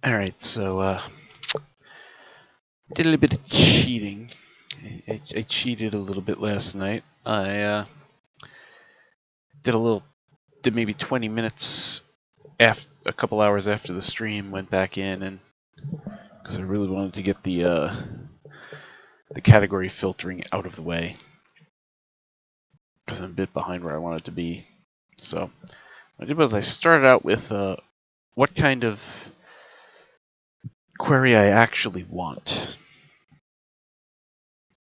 Alright, so did a little bit of cheating. I cheated a little bit last night. I did maybe 20 minutes after, a couple hours after the stream, went back in, and because I really wanted to get the category filtering out of the way, because I'm a bit behind where I wanted to be. So what I did was I started out with what kind of query I actually want.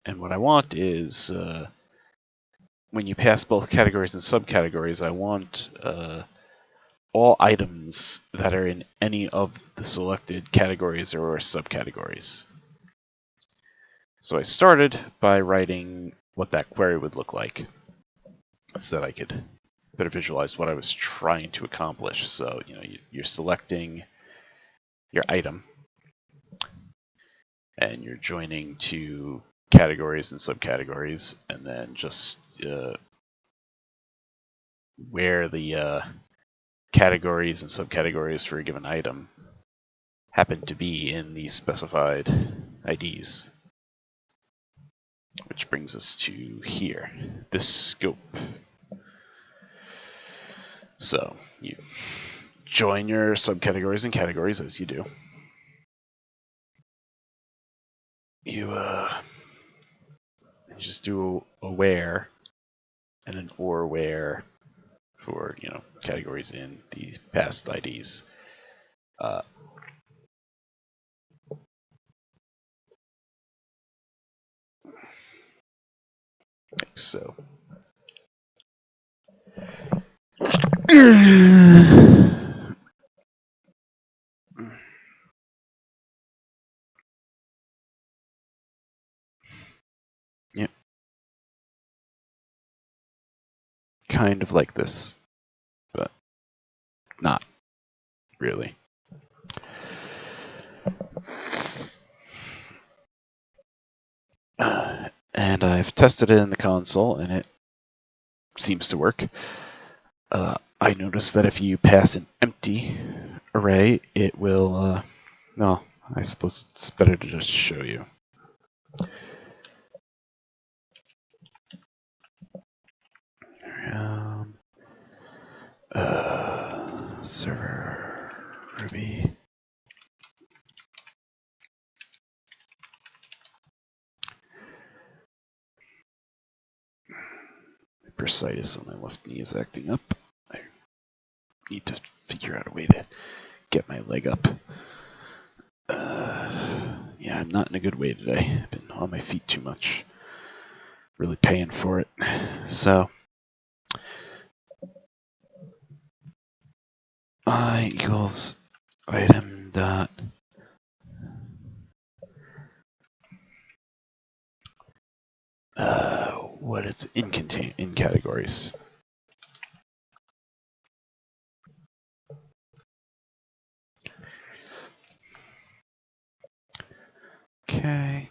And what I want is, when you pass both categories and subcategories, I want all items that are in any of the selected categories or subcategories. So I started by writing what that query would look like, so that I could better visualize what I was trying to accomplish. So, you know, you're selecting your item, and you're joining to categories and subcategories, and then just where the categories and subcategories for a given item happen to be in the specified IDs. Which brings us to here, this scope. So you join your subcategories and categories as you do. You just do a where and an or where for, you know, categories in the past IDs. Like so. Yeah. Kind of like this, but not really. And I've tested it in the console, and it seems to work. I noticed that if you pass an empty array, it will, no, I suppose it's better to just show you. Server Ruby. Bursitis on my left knee is acting up. I need to figure out a way to get my leg up. Yeah, I'm not in a good way today. I've been on my feet too much. Really paying for it. So I equals item dot what is in categories. Okay.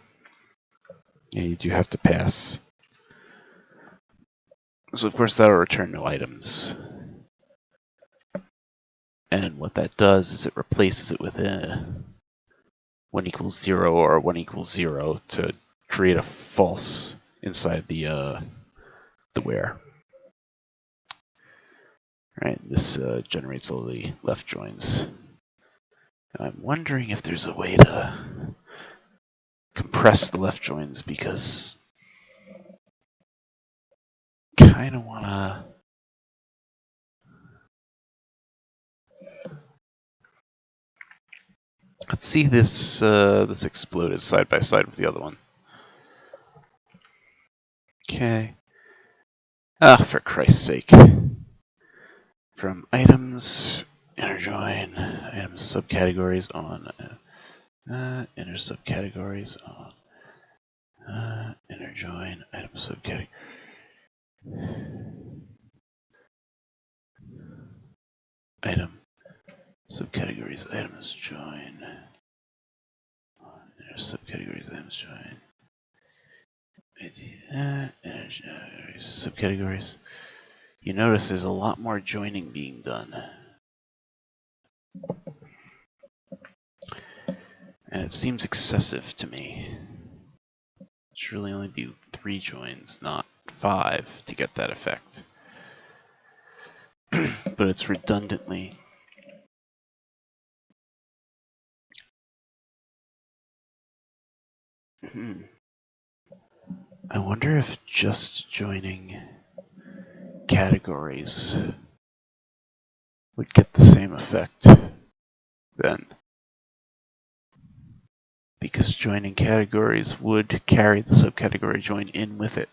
Yeah, you do have to pass. So of course that'll return no items. And what that does is it replaces it with a 1 equals 0 or 1 equals 0 to create a false inside the where. Right, this generates all the left joins. I'm wondering if there's a way to compress the left joins, because I kind of want to let's see this this exploded side by side with the other one. Okay. Ah, for Christ's sake. From items, inner join, items subcategories on, inner subcategories on, inner join, item subcategory. Item subcategories, items join. Inner subcategories, items join. Inner subcategories. You notice there's a lot more joining being done. And it seems excessive to me. It should really only be 3 joins, not 5, to get that effect. But it's redundantly. I wonder if just joining categories would get the same effect then. Because joining categories would carry the subcategory join in with it.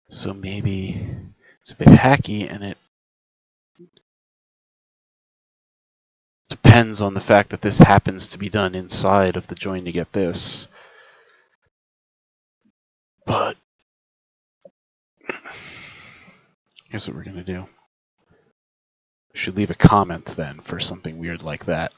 So maybe it's a bit hacky, and it depends on the fact that this happens to be done inside of the join to get this. But here's what we're going to do. We should leave a comment then for something weird like that.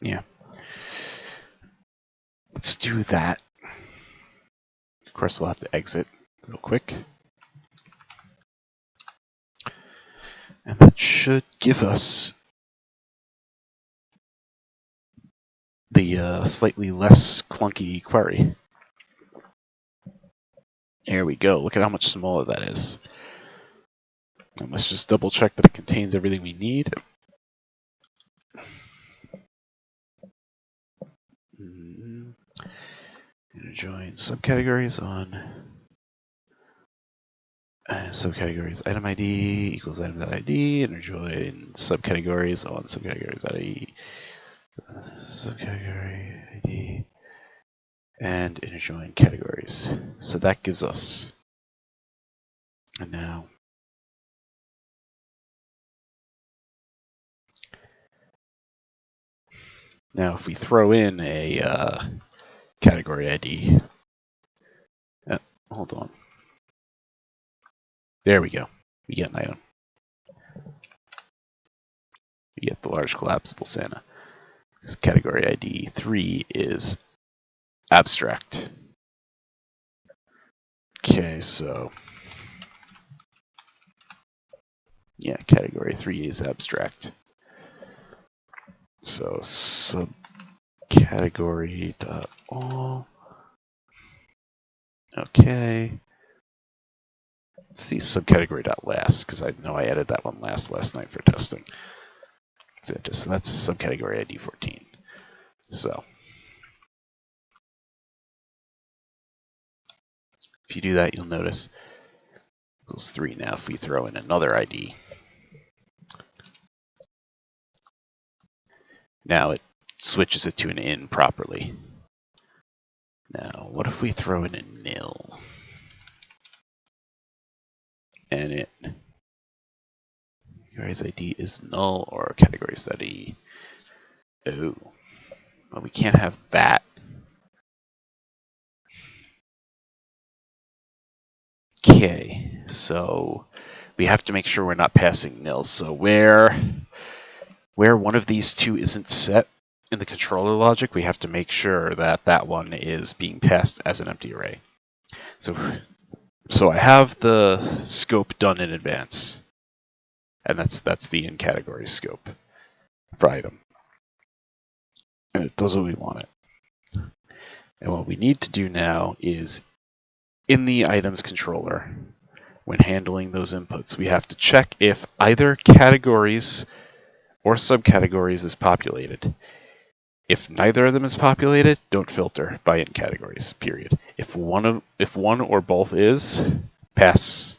Yeah. Let's do that. Of course, we'll have to exit real quick. And that should give us the slightly less clunky query. There we go. Look at how much smaller that is. And let's just double check that it contains everything we need. Join subcategories on subcategories item ID equals item.id, and join subcategories on subcategories.id, subcategory ID, and join categories. So that gives us, and now if we throw in a category ID, hold on. There we go. We get an item. We get the large collapsible Santa. This category ID 3 is abstract. Okay, so yeah, category 3 is abstract. So subcategory.all. Okay. Let's see subcategory.last, because I know I added that one last night for testing. So that's subcategory ID 14. So if you do that, you'll notice equals 3. Now if we throw in another ID, now it switches it to an in properly. Now, what if we throw in a nil? And it categories ID is null, or categories ID. Oh, well, we can't have that. Okay, so we have to make sure we're not passing nil. So where one of these two isn't set in the controller logic, we have to make sure that that one is being passed as an empty array. So I have the scope done in advance, and that's the in category scope for item, and it does what we want it. And what we need to do now is, in the items controller, when handling those inputs, we have to check if either categories or subcategories is populated. If neither of them is populated, don't filter by in categories, period. If one or both is, pass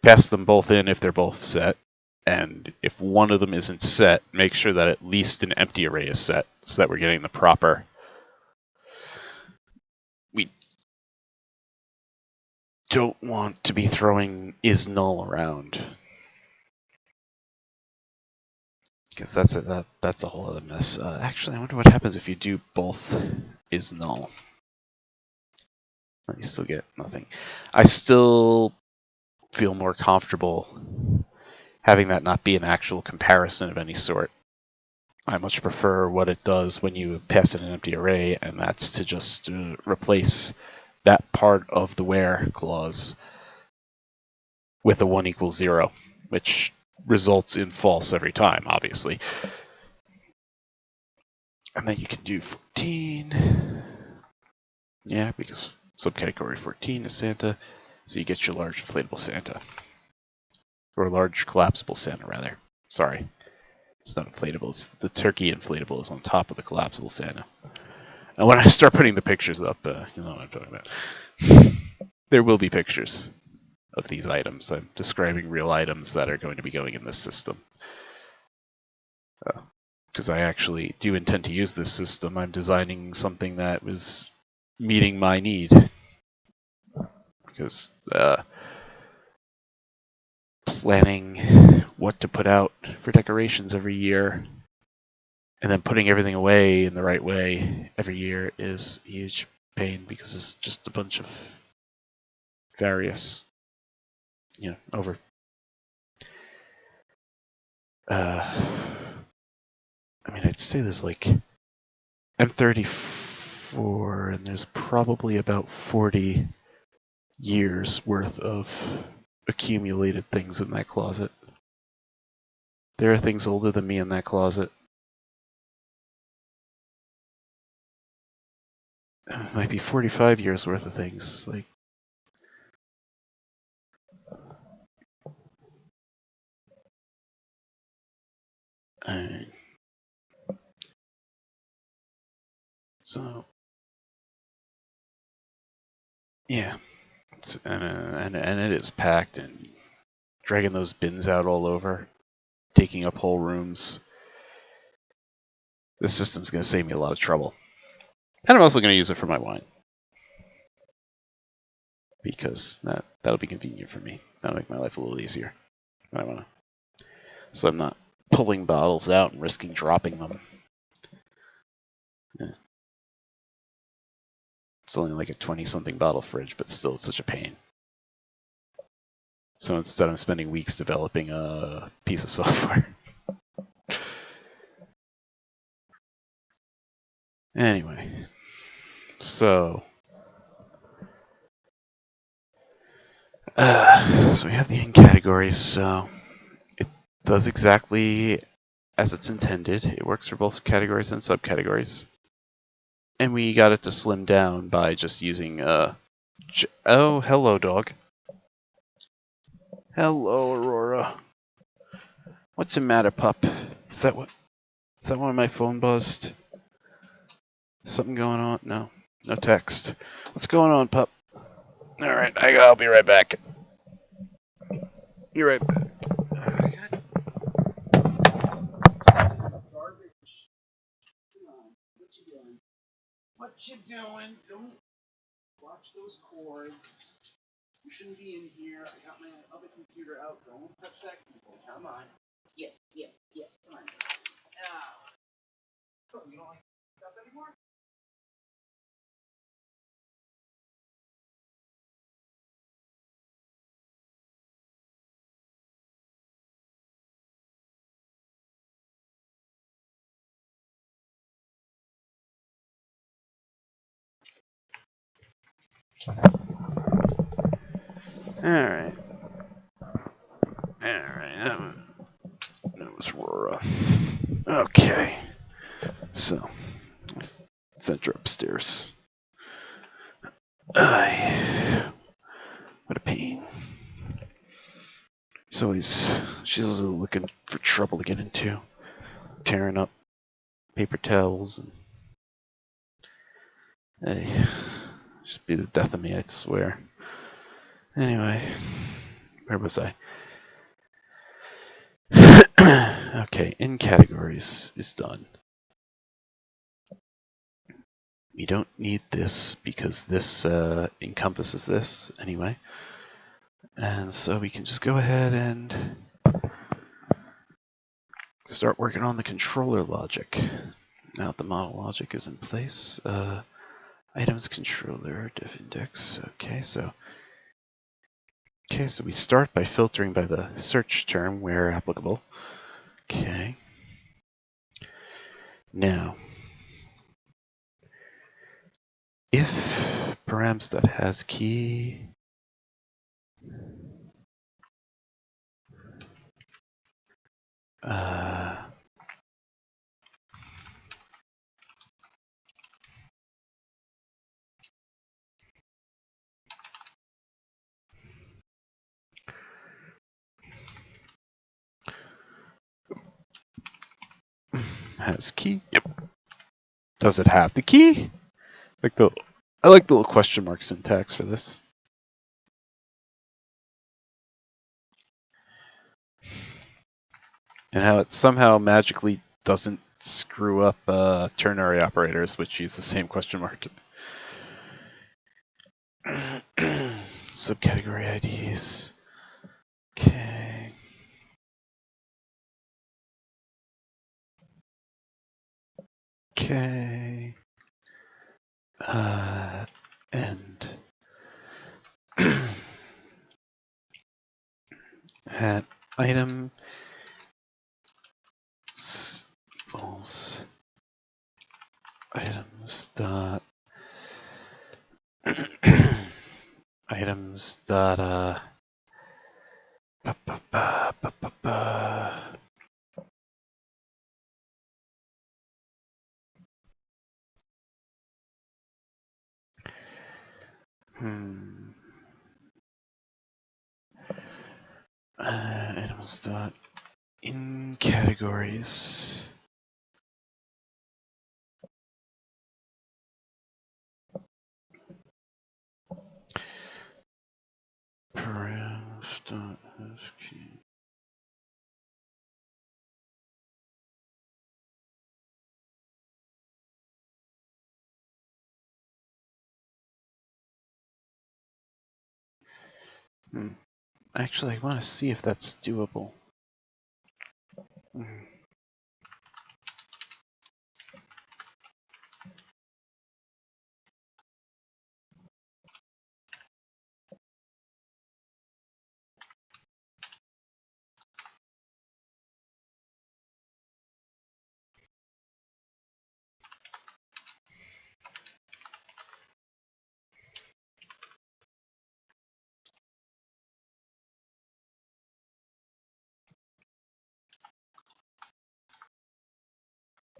them both in if they're both set. And if one of them isn't set, make sure that at least an empty array is set, so that we're getting the proper. don't want to be throwing is null around, because that's a whole other mess. Actually, I wonder what happens if you do both is null. You still get nothing. I still feel more comfortable having that not be an actual comparison of any sort. I much prefer what it does when you pass in an empty array, and that's to just replace that part of the where clause with a 1 equals 0, which results in false every time, obviously. And then you can do 14. Yeah, because subcategory 14 is Santa, so you get your large inflatable Santa. Or large collapsible Santa, rather. Sorry. It's not inflatable, it's the turkey inflatable is on top of the collapsible Santa. And when I start putting the pictures up, you know what I'm talking about. There will be pictures of these items. I'm describing real items that are going to be going in this system. Because I actually do intend to use this system. I'm designing something that was meeting my need. Because planning what to put out for decorations every year and then putting everything away in the right way every year is a huge pain, because it's just a bunch of various, over. I mean, I'd say there's like, I'm 34, and there's probably about 40 years worth of accumulated things in that closet. There are things older than me in that closet. It might be 45 years worth of things. Like, so yeah, and it is packed, and dragging those bins out all over, taking up whole rooms. This system's going to save me a lot of trouble. And I'm also going to use it for my wine, because that'll be convenient for me. That'll make my life a little easier. So I'm not pulling bottles out and risking dropping them. Yeah. It's only like a 20-something bottle fridge, but still it's such a pain. So instead I'm spending weeks developing a piece of software. Anyway, so we have the in categories, so it does exactly as it's intended. It works for both categories and subcategories. And we got it to slim down by just using oh, hello, dog. Hello, Aurora. What's the matter, pup? Is that why my phone buzzed? Something going on? No text. What's going on, pup? All right, I'll be right back. You're right back. What you doing? Don't watch those cords. You shouldn't be in here. I got my other computer out. Don't touch that keyboard. Come on. Yes. Come on. Oh, you don't like stuff anymore? Alright. That was Aurora. Okay. So, let's send her upstairs. What a pain. She's always looking for trouble to get into. Tearing up paper towels. And, just be the death of me, I swear. Anyway, where was I? Okay, in categories is done. We don't need this because this encompasses this anyway. And so we can just go ahead and start working on the controller logic. Now that the model logic is in place, items controller div index. Okay, so we start by filtering by the search term where applicable. Okay. Now, if params.has key has key. Yep. Does it have the key? I like the little question mark syntax for this. And how it somehow magically doesn't screw up ternary operators, which use the same question mark. Subcategory IDs. Okay. Okay. And at item equals items dot items dot items dot in categories. Params dot has key. Actually, I want to see if that's doable.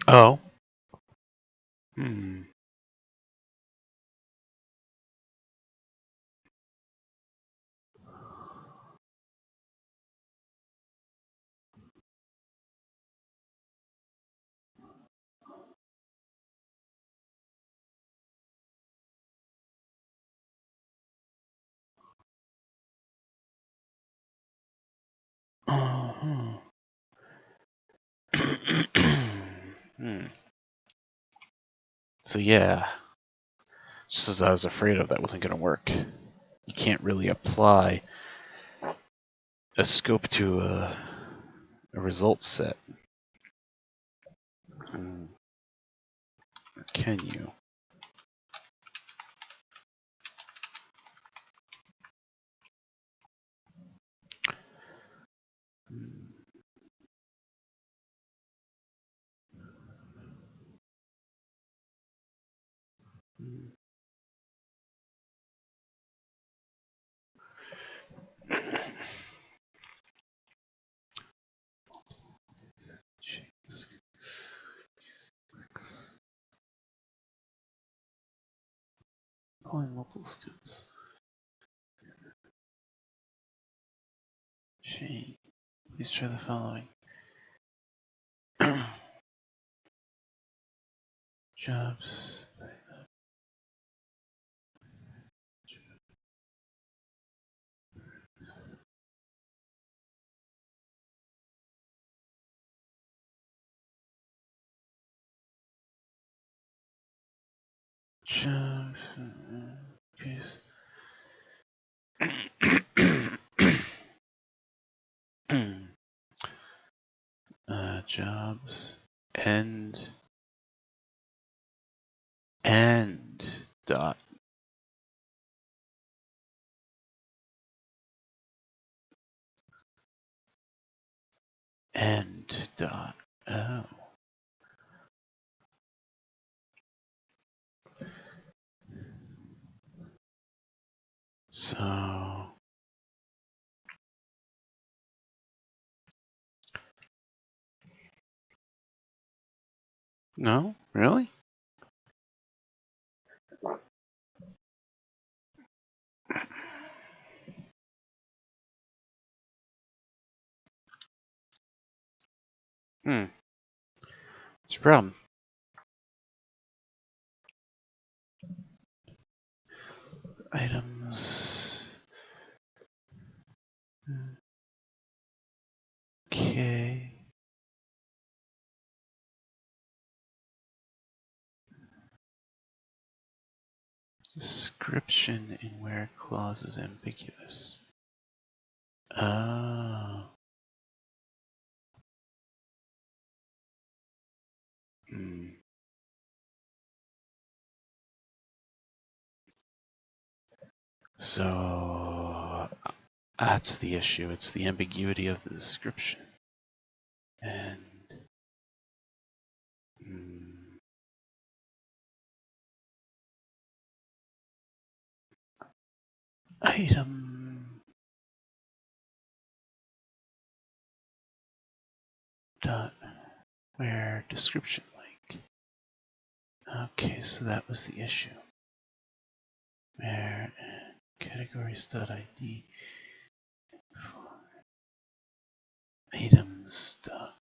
Oh. So yeah, just as I was afraid of, that wasn't going to work. You can't really apply a scope to a result set. Or can you? Applying multiple scopes. Shane, please try the following. Jobs. Jobs. Jobs end dot end dot oh. So no, really? It's a problem. Items. Okay. Description in where clause is ambiguous. Oh. So that's the issue. It's the ambiguity of the description. And item dot where description link. Okay, so that was the issue. Where categories.id items dot.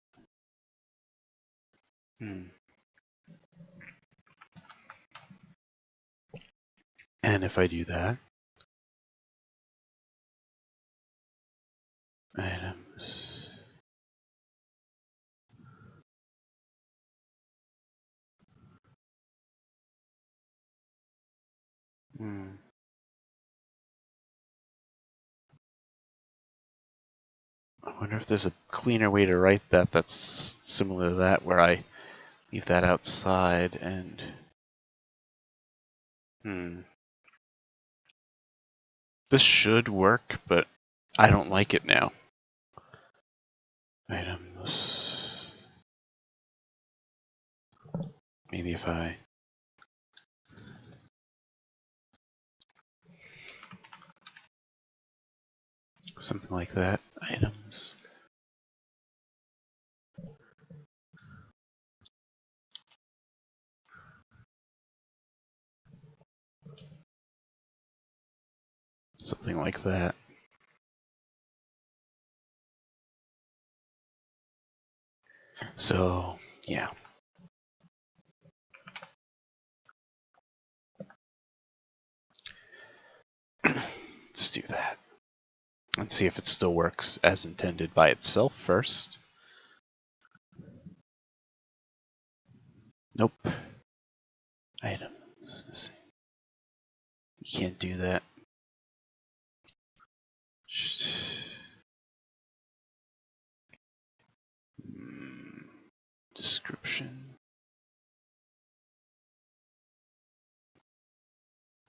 And if I do that, items I wonder if there's a cleaner way to write that that's similar to that, where I leave that outside and this should work, but I don't like it now. Items. Maybe if I something like that. Items. Something like that. So, yeah. Let's do that. Let's see if it still works as intended by itself first. Nope. Items missing. You can't do that. Description.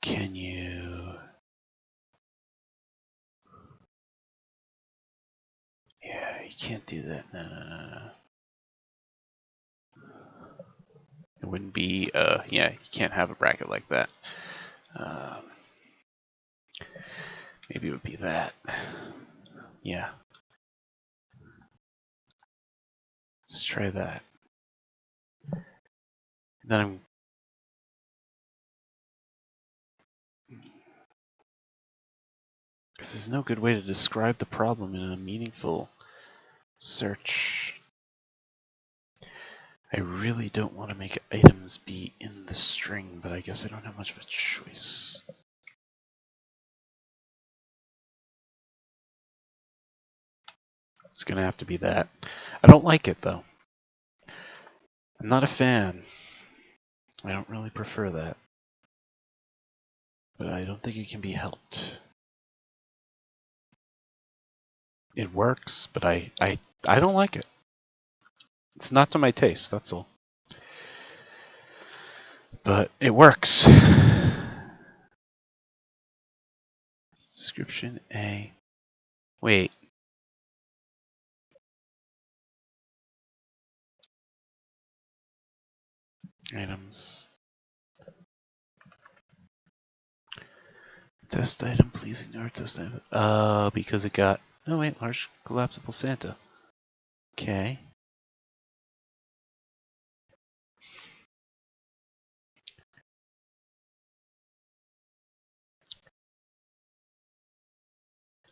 Can you? Yeah, you can't do that. No. It wouldn't be, yeah, you can't have a bracket like that. Maybe it would be that. Yeah. Let's try that. Then I'm because there's no good way to describe the problem in a meaningful search. I really don't want to make items be in the string, but I guess I don't have much of a choice. It's gonna have to be that. I don't like it though. I'm not a fan. I don't really prefer that. but I don't think it can be helped. It works, but I don't like it. It's not to my taste, that's all. But it works. Description A. Wait. Items. Test item, please ignore test item. Because it got. Oh wait, large collapsible Santa. Okay.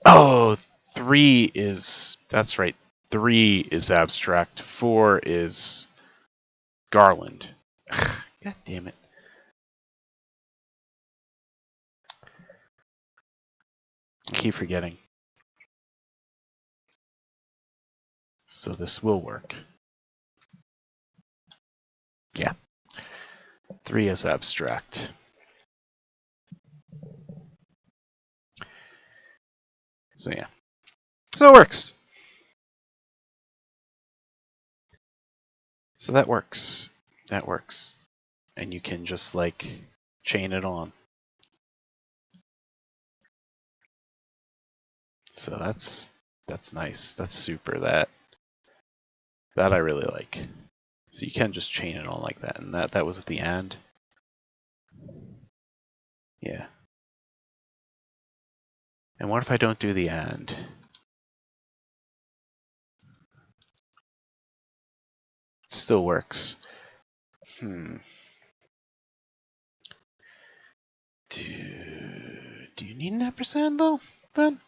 Oh, 3 is. That's right. 3 is abstract. 4 is Garland. God damn it. I keep forgetting. So this will work. Yeah. 3 is abstract. So yeah. So it works. So that works. That works. And you can just like chain it on. So that's nice. That's super. That I really like. So you can just chain it on like that, and that was at the end. Yeah. And what if I don't do the and? It still works. Do you need an ampersand though? Then?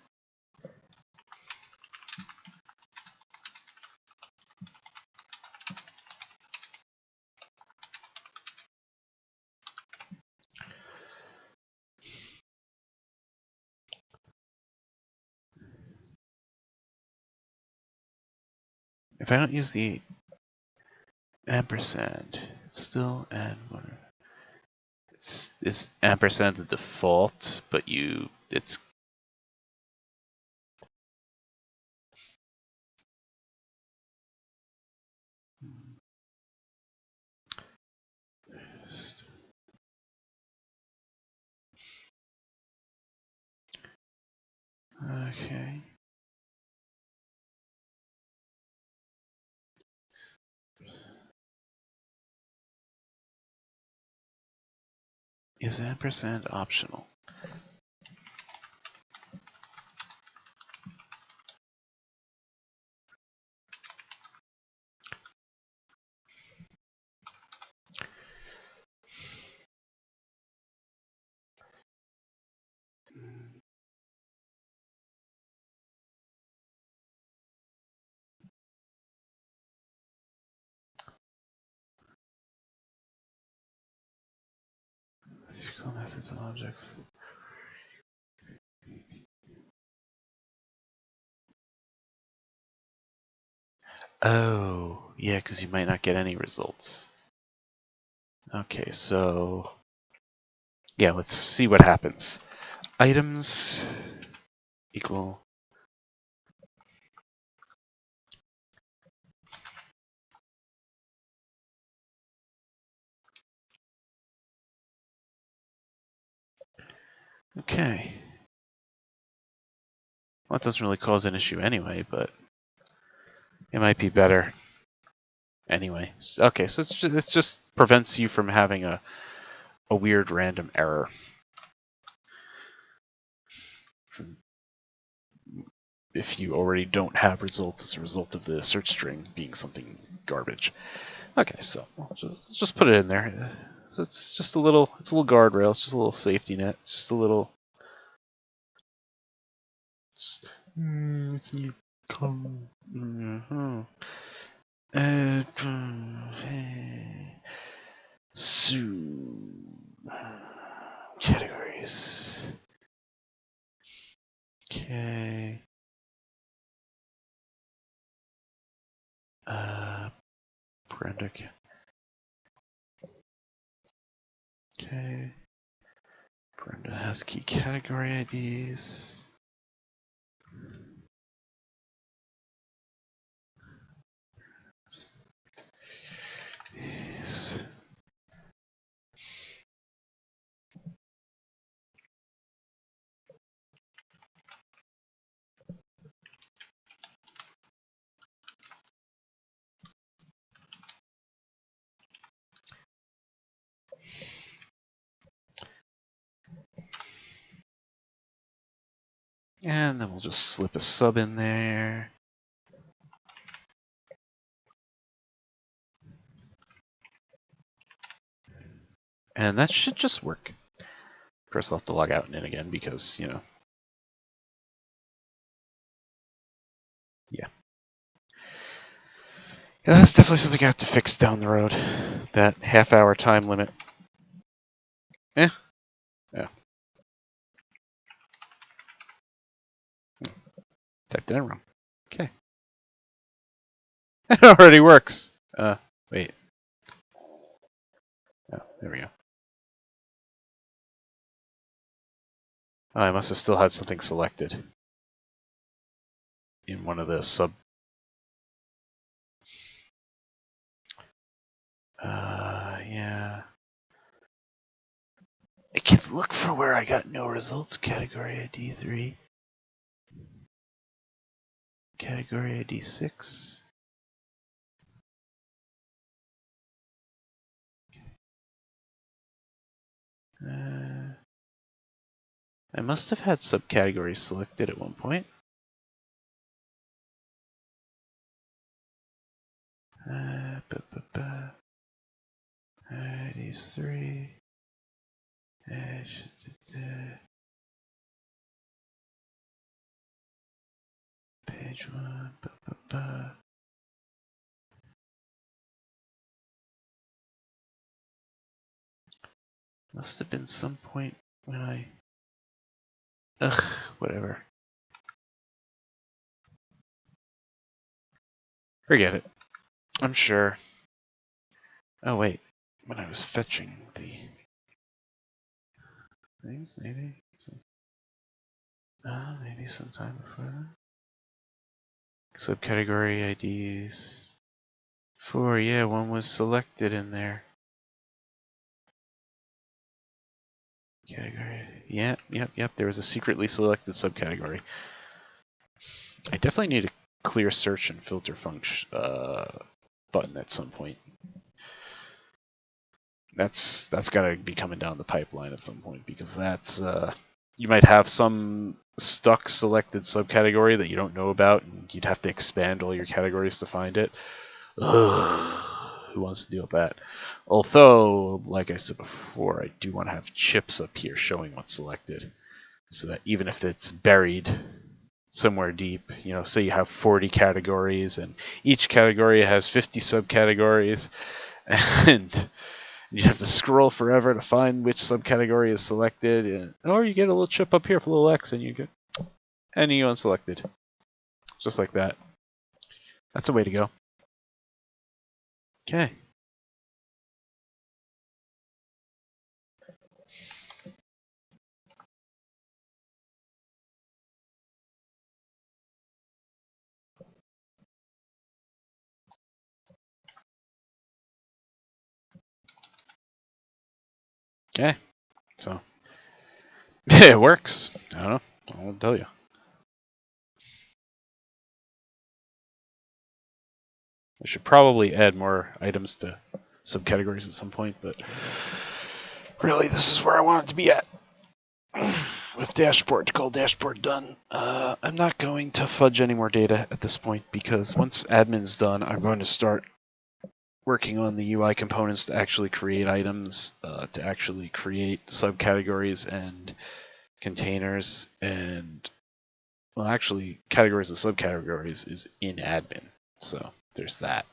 If I don't use the ampersand, it's still and is ampersand the default, but it's okay. Is ampersand optional? SQL methods and objects. Oh, yeah, because you might not get any results. Okay, so yeah, let's see what happens. Items equal. Okay. Well, that doesn't really cause an issue anyway, but it might be better anyway. Okay, so it just prevents you from having a weird random error. If you already don't have results as a result of the search string being something garbage. Okay, so let's just put it in there. So it's just a little guardrail. It's just a little safety net. It's just a little. It's you come. So categories. Okay. Brenda. Okay. Brenda has key category IDs. Yes. And then we'll just slip a sub in there. And that should just work. Of course, I'll have to log out and in again because, you know. Yeah. Yeah, that's definitely something I have to fix down the road. That half-hour time limit. Yeah. Typed it in wrong. Okay. It already works. Wait. Oh, there we go. Oh, I must have still had something selected in one of the sub. Yeah. I can look for where I got no results. Category ID 3. Category ID 6. I must have had subcategories selected at one point. IDs 3. Page 1. Must have been some point when I. Ugh, whatever. Forget it. I'm sure. Oh, wait. When I was fetching the things, maybe? Maybe sometime before that. Subcategory IDs. 4, yeah, one was selected in there. Category. Yeah, yep. There was a secretly selected subcategory. I definitely need a clear search and filter function button at some point. That's got to be coming down the pipeline at some point because that's you might have some stuck selected subcategory that you don't know about, and you'd have to expand all your categories to find it. Ugh, who wants to deal with that? Although, like I said before, I do want to have chips up here showing what's selected, so that even if it's buried somewhere deep, you know, say you have 40 categories and each category has 50 subcategories, and you have to scroll forever to find which subcategory is selected, or you get a little chip up here for a little X and you get any unselected. Just like that. That's a way to go. Okay. Okay. So it works. I don't know. I won't tell you. I should probably add more items to subcategories at some point, but really this is where I want it to be at. With dashboard, call dashboard done. I'm not going to fudge any more data at this point because once admin's done, I'm going to start working on the UI components to actually create items, to actually create subcategories and containers, and well, actually, categories and subcategories is in admin, so there's that.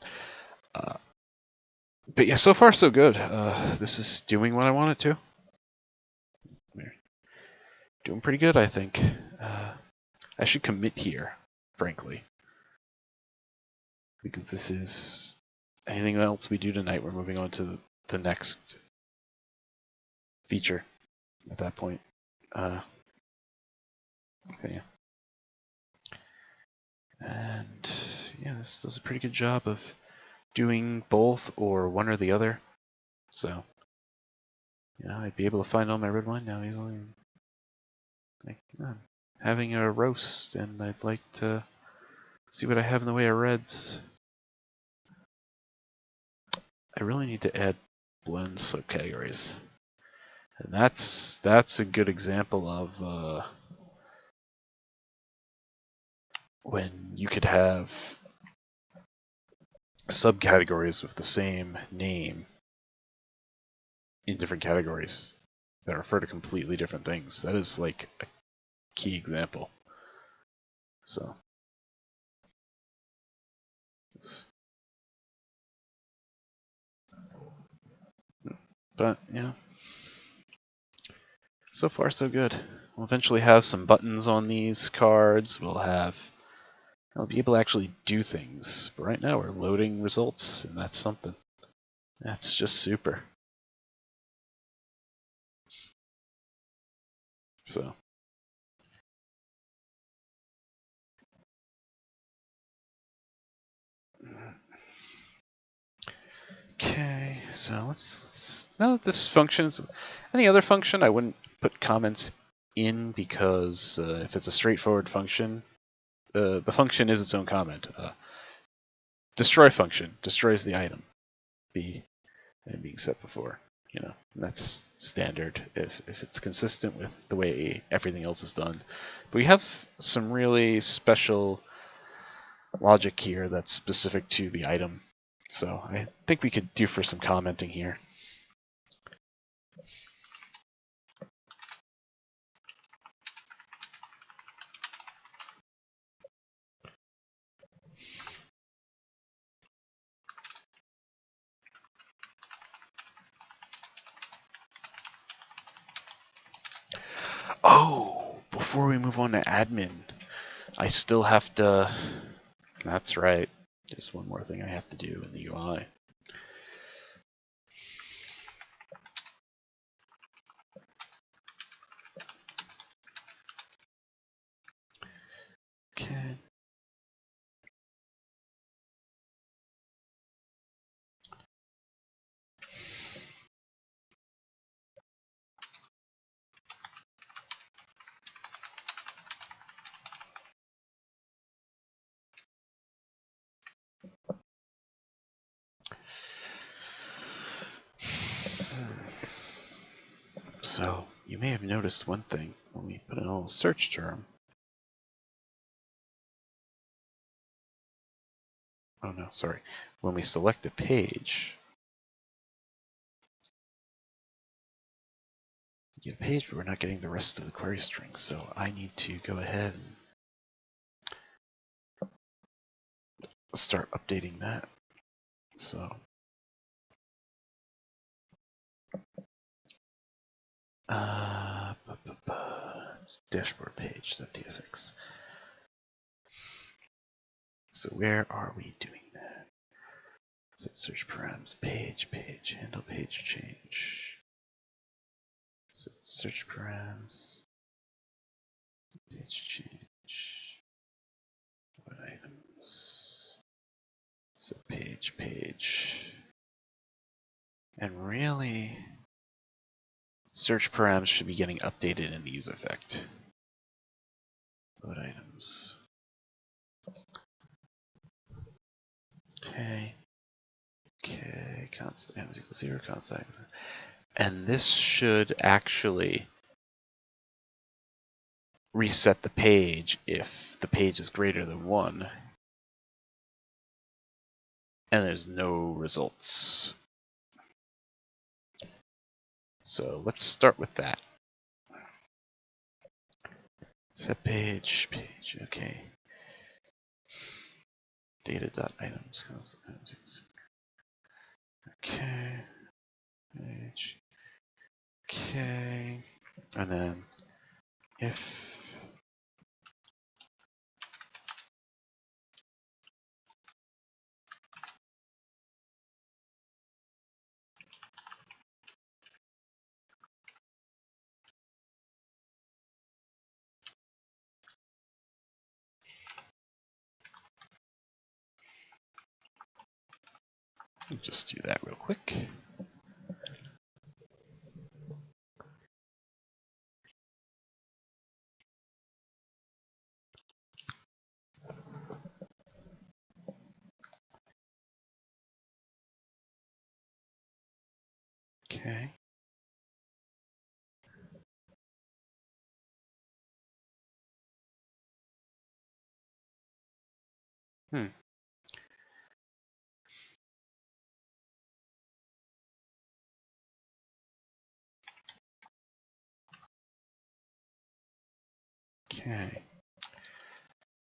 But yeah, so far so good. This is doing what I want it to. We're doing pretty good, I think. I should commit here, frankly, because this is anything else we do tonight. We're moving on to the next feature. at that point. Okay. And yeah, this does a pretty good job of doing both or one or the other. So, I'd be able to find all my red wine now easily. Like, I'm having a roast, and I'd like to see what I have in the way of reds. I really need to add blend subcategories. And that's a good example of when you could have subcategories with the same name in different categories that refer to completely different things. That is like a key example. So, but so far so good. We'll eventually have some buttons on these cards. I'll be able to actually do things. But right now we're loading results, and that's something. That's just super. So. Okay, so let's now that this functions, any other function I wouldn't put comments in because if it's a straightforward function, the function is its own comment. Destroy function destroys the item. Being set before. That's standard if it's consistent with the way everything else is done. But we have some really special logic here that's specific to the item. So I think we could do for some commenting here. Oh, before we move on to admin, I still have to, that's right, just one more thing I have to do in the UI. Okay. So you may have noticed one thing when we put in a little search term. Oh no, sorry. When we select a page, we get a page, but we're not getting the rest of the query string. So I need to go ahead and start updating that. So dashboard page.tsx. So where are we doing that? Set search params, page, handle page change. Set search params, page change. What items? Set page. And really, search params should be getting updated in the use effect. What items? Okay, constant m is equal to 0, constant. And this should actually reset the page if the page is greater than 1 and there's no results. So let's start with that. Set page, okay. Data.items, constant items. Okay, page. Okay, and then if just do that real quick. Okay. Okay.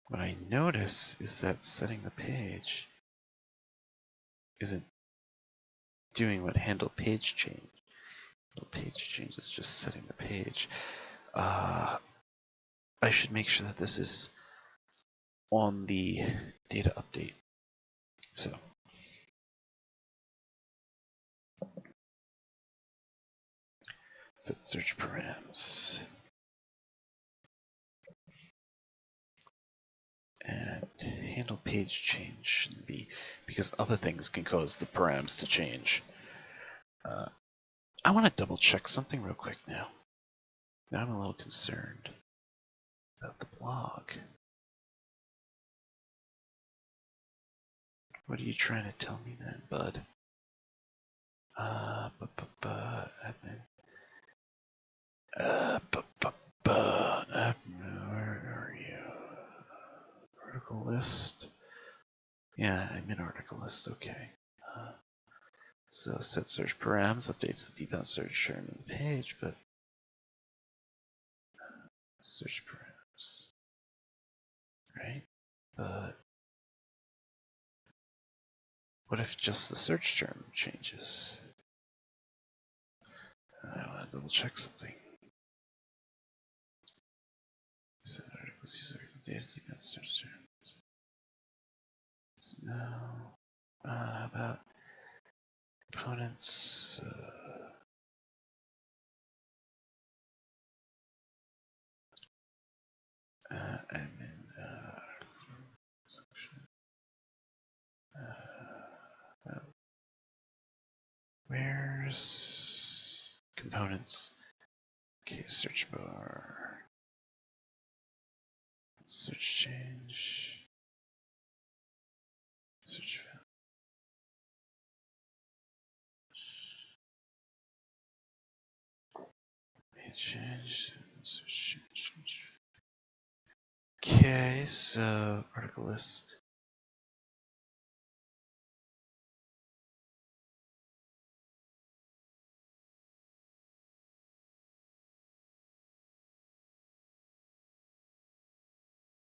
What I notice is that setting the page isn't doing what handle page change. Handle page change is just setting the page. I should make sure that this is on the data update. So set search params. And handle page change shouldn't be, because other things can cause the params to change. I want to double check something real quick now. Now I'm a little concerned about the blog. What are you trying to tell me then, bud? Admin. Admin, where are you? Article list. Yeah, I'm in article list. Okay. So set search params updates the default search term in the page, but search params, right? But what if just the search term changes? I want to double check something. Set articles, use articles, data, default search terms. So now, how about components? Admin. Where's components? Okay, search bar. Search change. Search value. Change. Search change. Okay, so article list.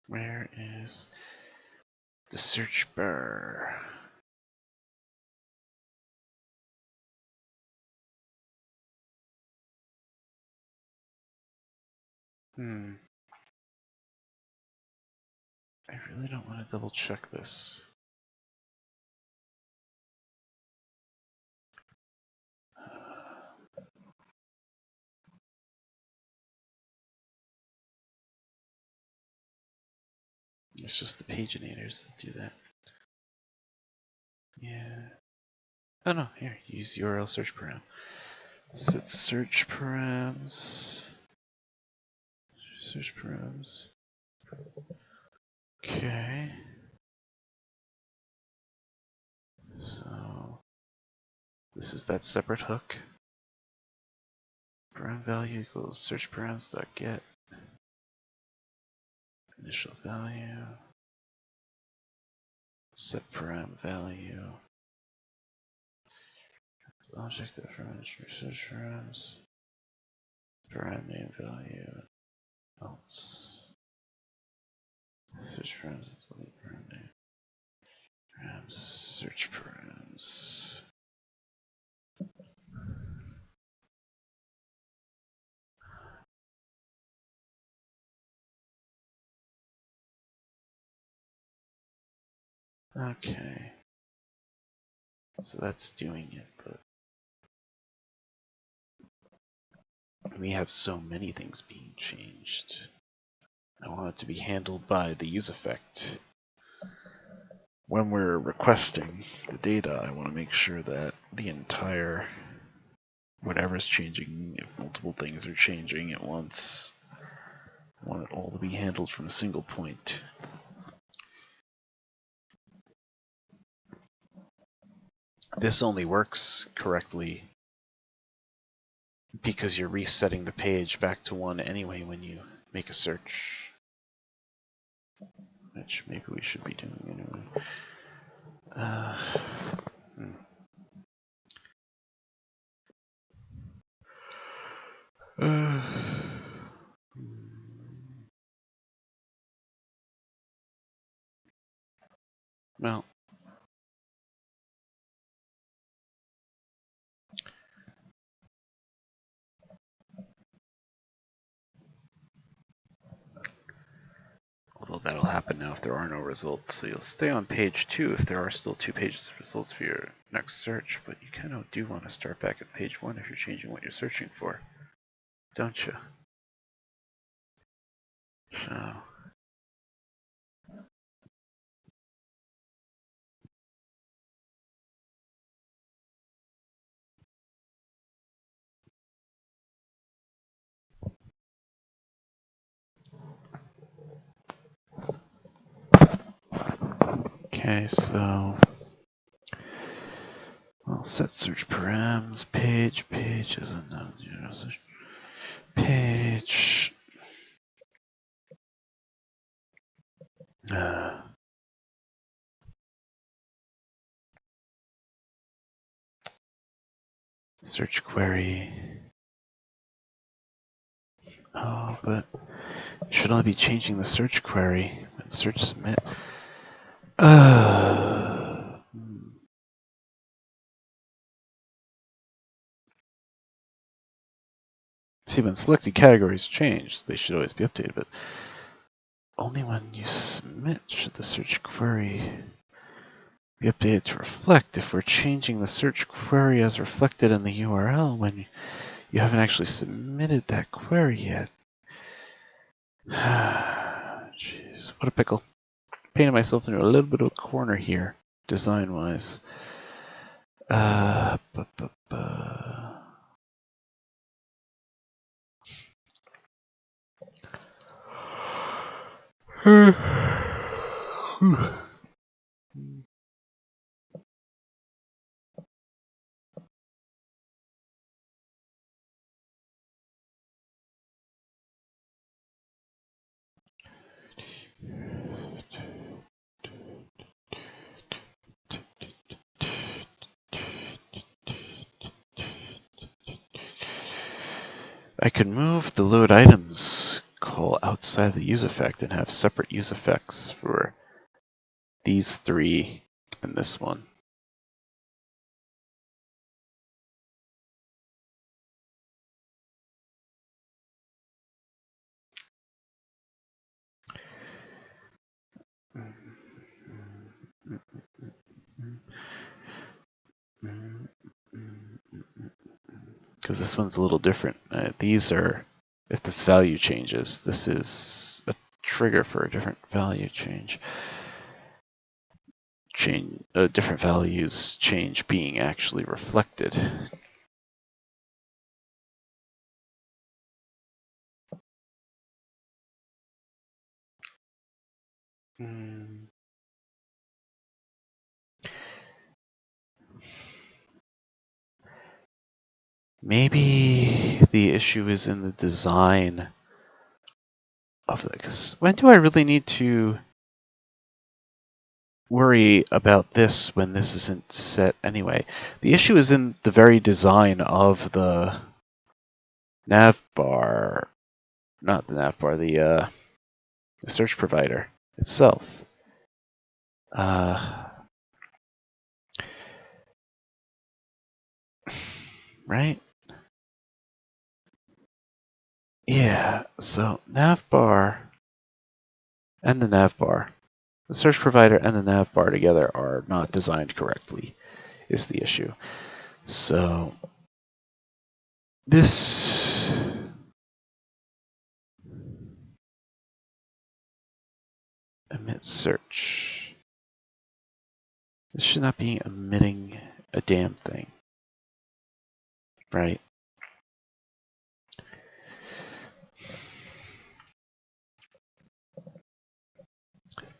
Where is the search bar? I really don't want to double check this. It's just the paginators that do that. Yeah. Oh no, here, use URL search param. Set search params. Search params. Okay. So this is that separate hook. Param value equals search params.get. Initial value. Set param value. Object that from search params. Param name value. Else. Search params. Delete param name. Params. Search params. Okay. So that's doing it, but we have so many things being changed. I want it to be handled by the use effect. when we're requesting the data, I want to make sure that the entire whatever's changing, if multiple things are changing at once, I want it all to be handled from a single point. This only works correctly because you're resetting the page back to 1 anyway when you make a search. Which maybe we should be doing anyway. Well, although that'll happen now if there are no results. So you'll stay on page 2 if there are still 2 pages of results for your next search, but you kind of do want to start back at page 1 if you're changing what you're searching for, don't you? So. Okay, so I'll set search params, page as a non-general search page. Search query. Oh, but it should only be changing the search query when search submit. See, when selected categories change, they should always be updated, but only when you submit should the search query be updated to reflect. If we're changing the search query as reflected in the URL when you haven't actually submitted that query yet. Jeez, what a pickle. Painted myself into a little bit of a corner here, design-wise. I could move the load items call outside the use effect and have separate use effects for these 3 and this one. Because this one's a little different. These are, if this value changes, this is a trigger for a different value change. Different values change being actually reflected. Maybe the issue is in the design of it. Because when do I really need to worry about this when this isn't set anyway? The issue is in the very design of the nav bar, not the nav bar, the search provider itself. Right? Yeah, so navbar and the navbar, the search provider and the navbar together are not designed correctly, is the issue. So this emit search. This should not be omitting a damn thing, right?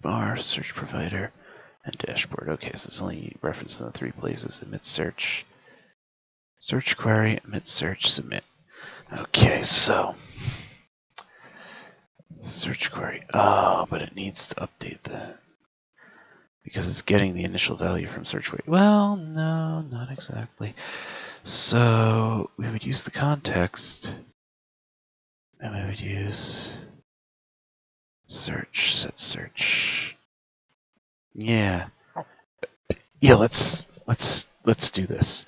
Bar, search provider, and dashboard. Okay, so it's only referenced in the 3 places. Emit search, search query, emit search, submit. Okay, so search query. Oh, but it needs to update that because it's getting the initial value from search query. Well, no, not exactly. So we would use the context, and we would use search, set search. Yeah. Yeah, let's do this.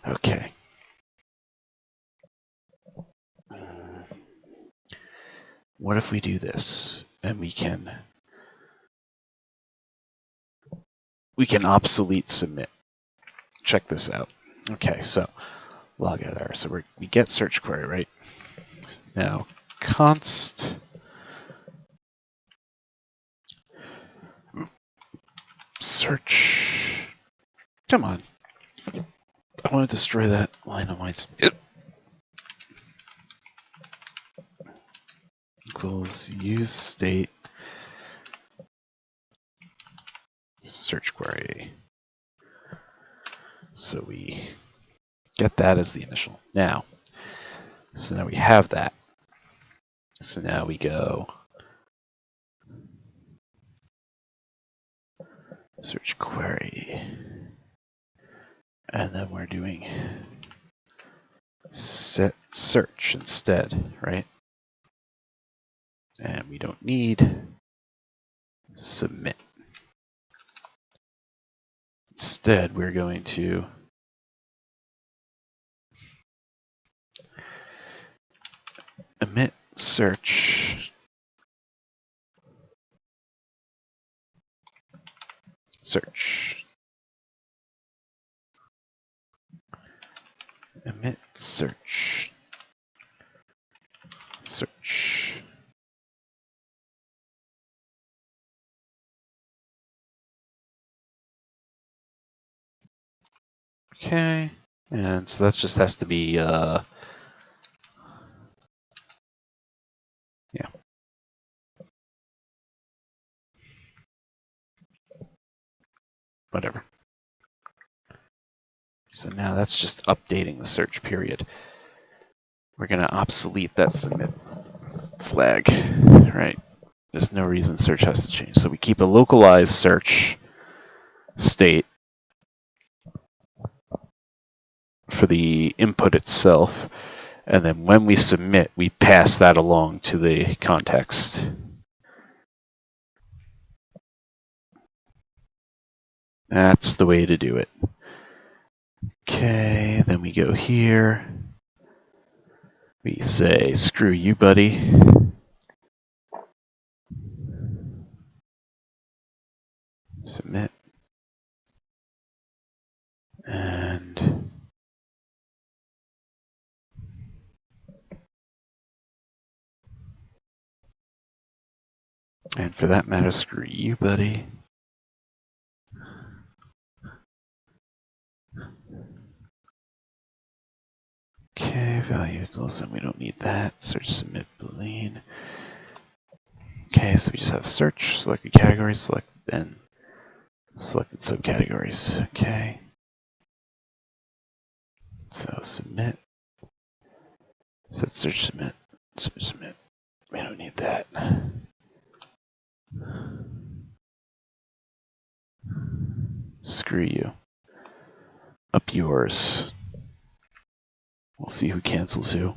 Okay. What if we do this and we can obsolete submit. Check this out. Okay, so log out error. So we get search query, right? Now const search. Come on. I want to destroy that line of lines. Equals use state search query. So we get that as the initial. Now, so now we have that. So now we go search query. And then we're doing set search instead, right? And we don't need submit. Instead, we're going to emit search, search, emit search, search. Okay, and so that just has to be, yeah. Whatever. So now that's just updating the search period. We're going to obsolete that submit flag, right? There's no reason search has to change. So we keep a localized search state for the input itself. And then when we submit, we pass that along to the context. That's the way to do it. Okay, then we go here. We say, screw you, buddy. Submit. And for that matter, screw you, buddy. Okay, value equals, and we don't need that. Search, submit, boolean. Okay, so we just have search, selected categories, select, and selected subcategories. Okay. So submit. Set search, submit, search, submit. We don't need that. Screw you. Up yours. We'll see who cancels who.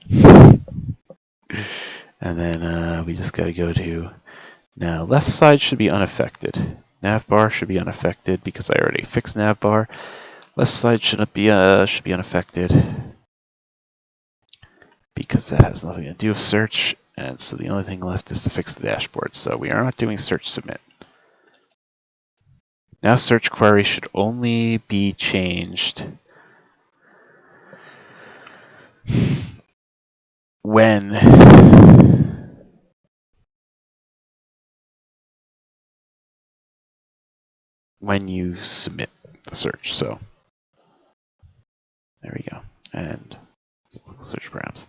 And then we just got to go to, now left side should be unaffected. Nav bar should be unaffected because I already fixed nav bar. Left side should be unaffected because that has nothing to do with search. And so the only thing left is to fix the dashboard. So we are not doing search submit. Now search query should only be changed when when you submit the search. So there we go. And search params.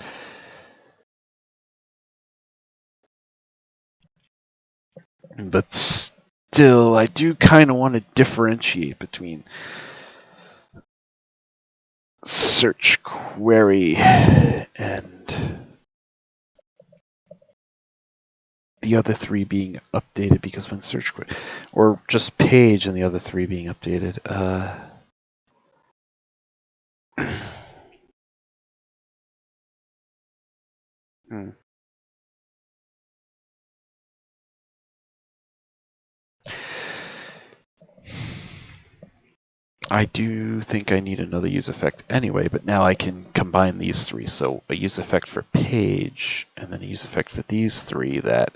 But still, I do kind of want to differentiate between search query and the other three being updated, because when search query, or just page and the other three being updated. I do think I need another use effect anyway, but now I can combine these three. So a use effect for page, and then a use effect for these three, that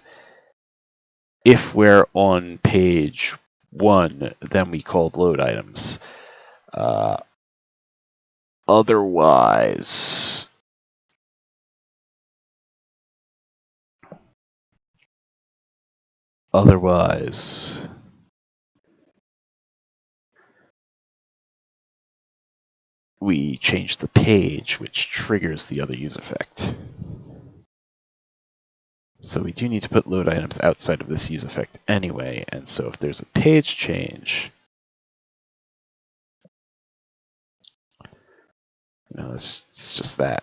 if we're on page 1, then we call load items. Otherwise, we change the page, which triggers the other use effect. So we do need to put load items outside of this use effect anyway, and so if there's a page change, it's just that.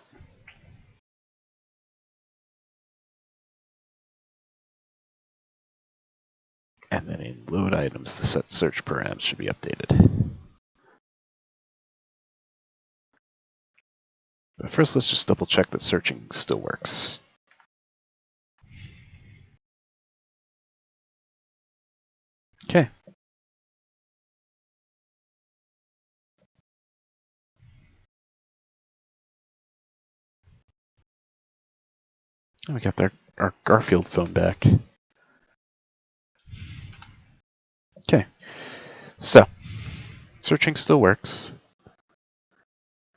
And then in load items, the set search params should be updated. But first, let's just double check that searching still works. Okay. And we got our Garfield phone back. Okay. So, searching still works.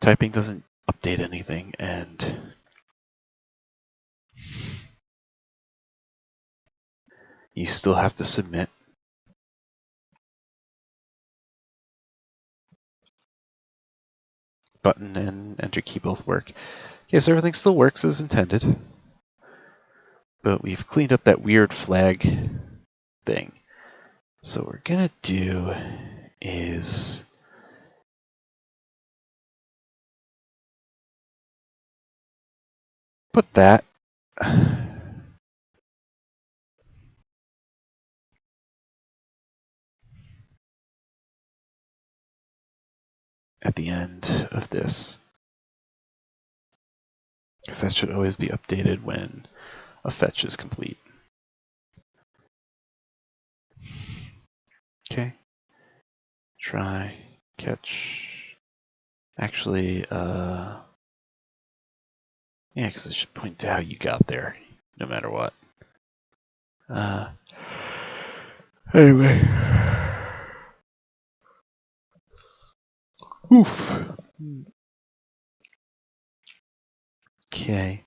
Typing doesn't update anything, and you still have to submit. Button and enter key both work. Okay, so everything still works as intended. But we've cleaned up that weird flag thing. So what we're gonna do is put that at the end of this, because that should always be updated when a fetch is complete. Okay. Try, catch. Actually, yeah, because it should point to how you got there, no matter what. Anyway. Oof. Okay.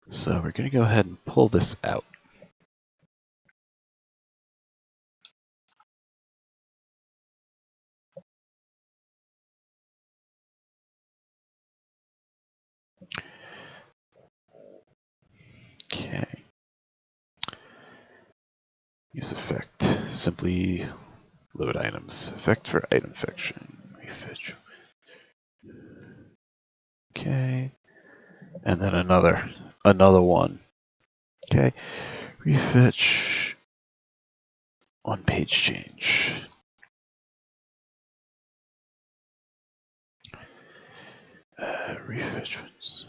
So we're going to go ahead and pull this out. Okay. Use effect. Simply load items. Effect for item fetching. Refetch. Okay. And then another one. Okay. Refetch on page change. Refetch ones.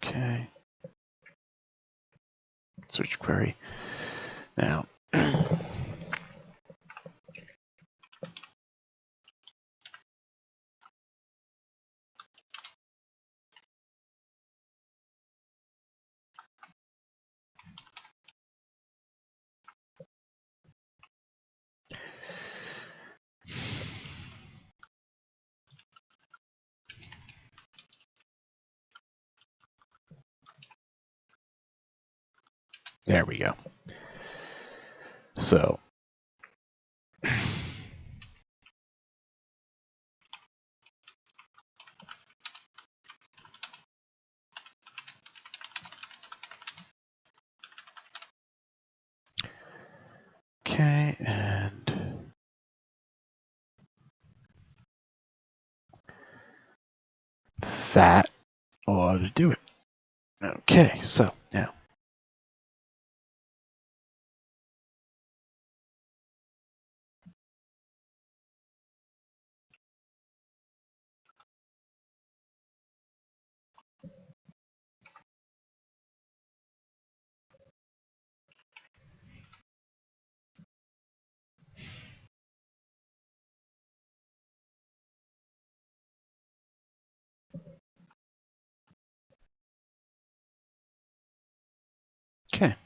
Okay. Search query. Now, there we go. So okay, and that ought to do it. Okay, so now. Okay.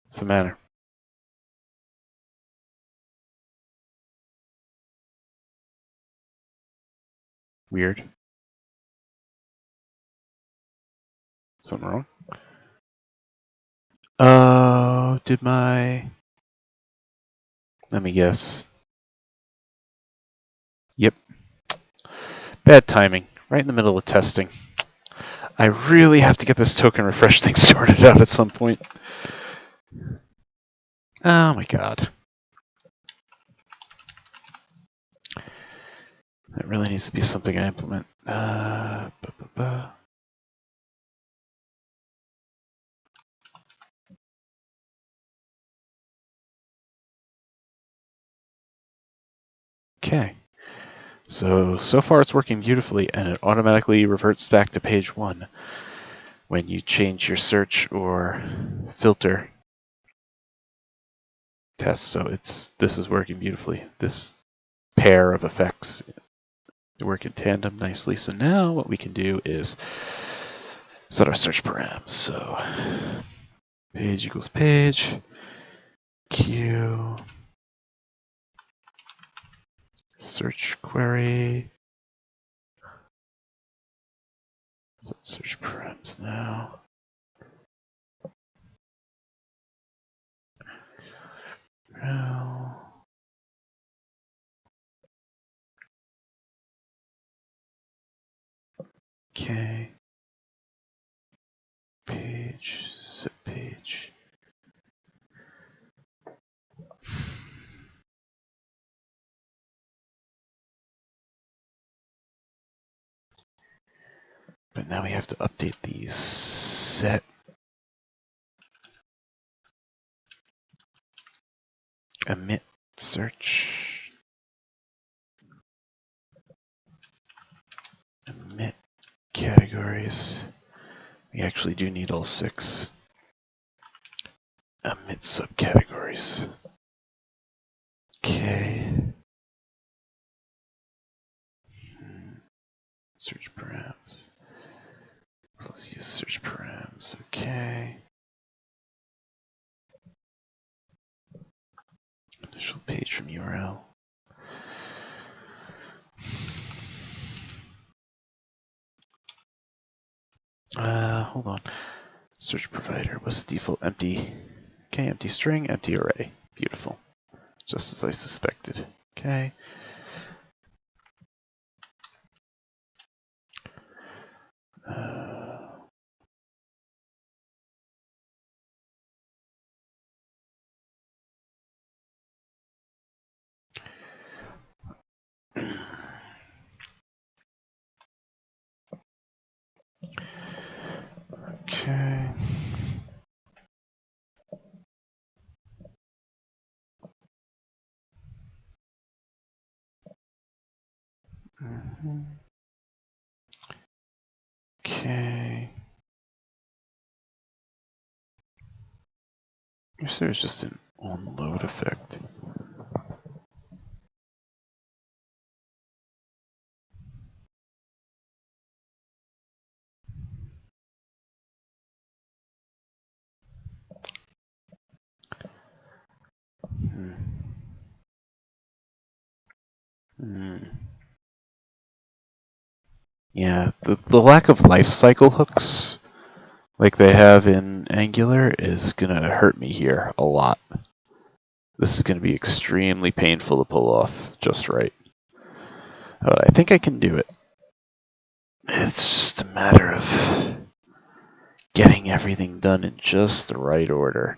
What's the matter? Weird. Something wrong? Oh, did my... Let me guess. Yep. Bad timing. Right in the middle of testing. I really have to get this token refresh thing sorted out at some point. Oh my god. That really needs to be something I implement. Okay. So far it's working beautifully, and it automatically reverts back to page 1 when you change your search or filter test. So this is working beautifully. This pair of effects work in tandem nicely. So now what we can do is set our search params. So page equals page, q, search query. Set search params now. Okay. Page, set page. But now we have to update these. Set emit search. Emit categories. We actually do need all 6. Emit subcategories. Okay. Search params. Let's use search params. Okay. Initial page from URL. Hold on. Search provider. What's the default? Empty. Okay, empty string, empty array. Beautiful. Just as I suspected. Okay. Okay. Okay. I guess there's just an onload effect. Yeah, the lack of life cycle hooks like they have in Angular is going to hurt me here a lot. This is going to be extremely painful to pull off just right. But I think I can do it. It's just a matter of getting everything done in just the right order.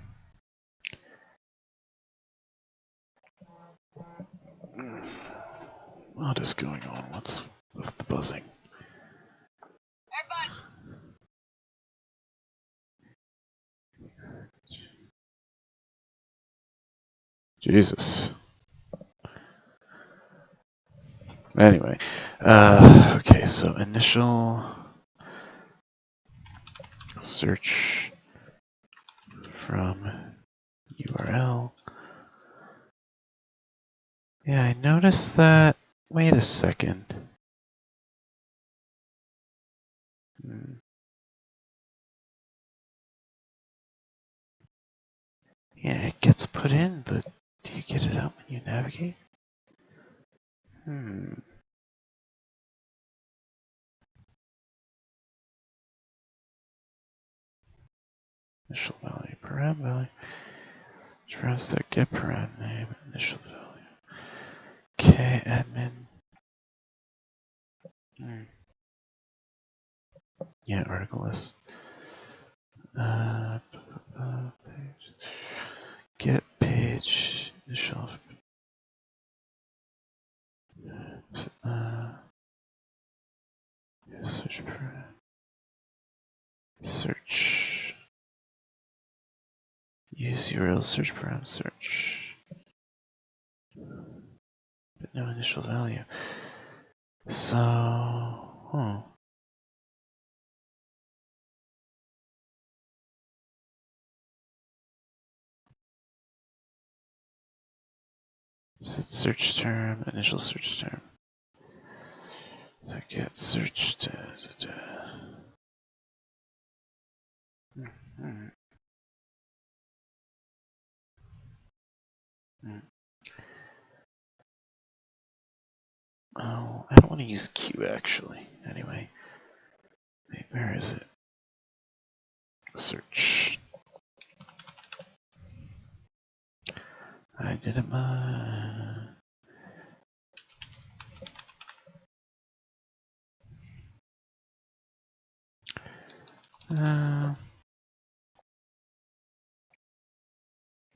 What is going on? What's with the buzzing? Jesus. Anyway, okay, so initial search from URL. Yeah, I noticed that. Wait a second. Yeah, it gets put in, but do you get it out when you navigate? Initial value, param value. Param that get param name, initial value. Okay, admin. Yeah, article list. Page. Get page initial. Search param. Search. Use URL search param search. But no initial value. So, Set search term, initial search term. So get search. Oh, I don't want to use Q actually. Anyway, wait, where is it? Search. I did it.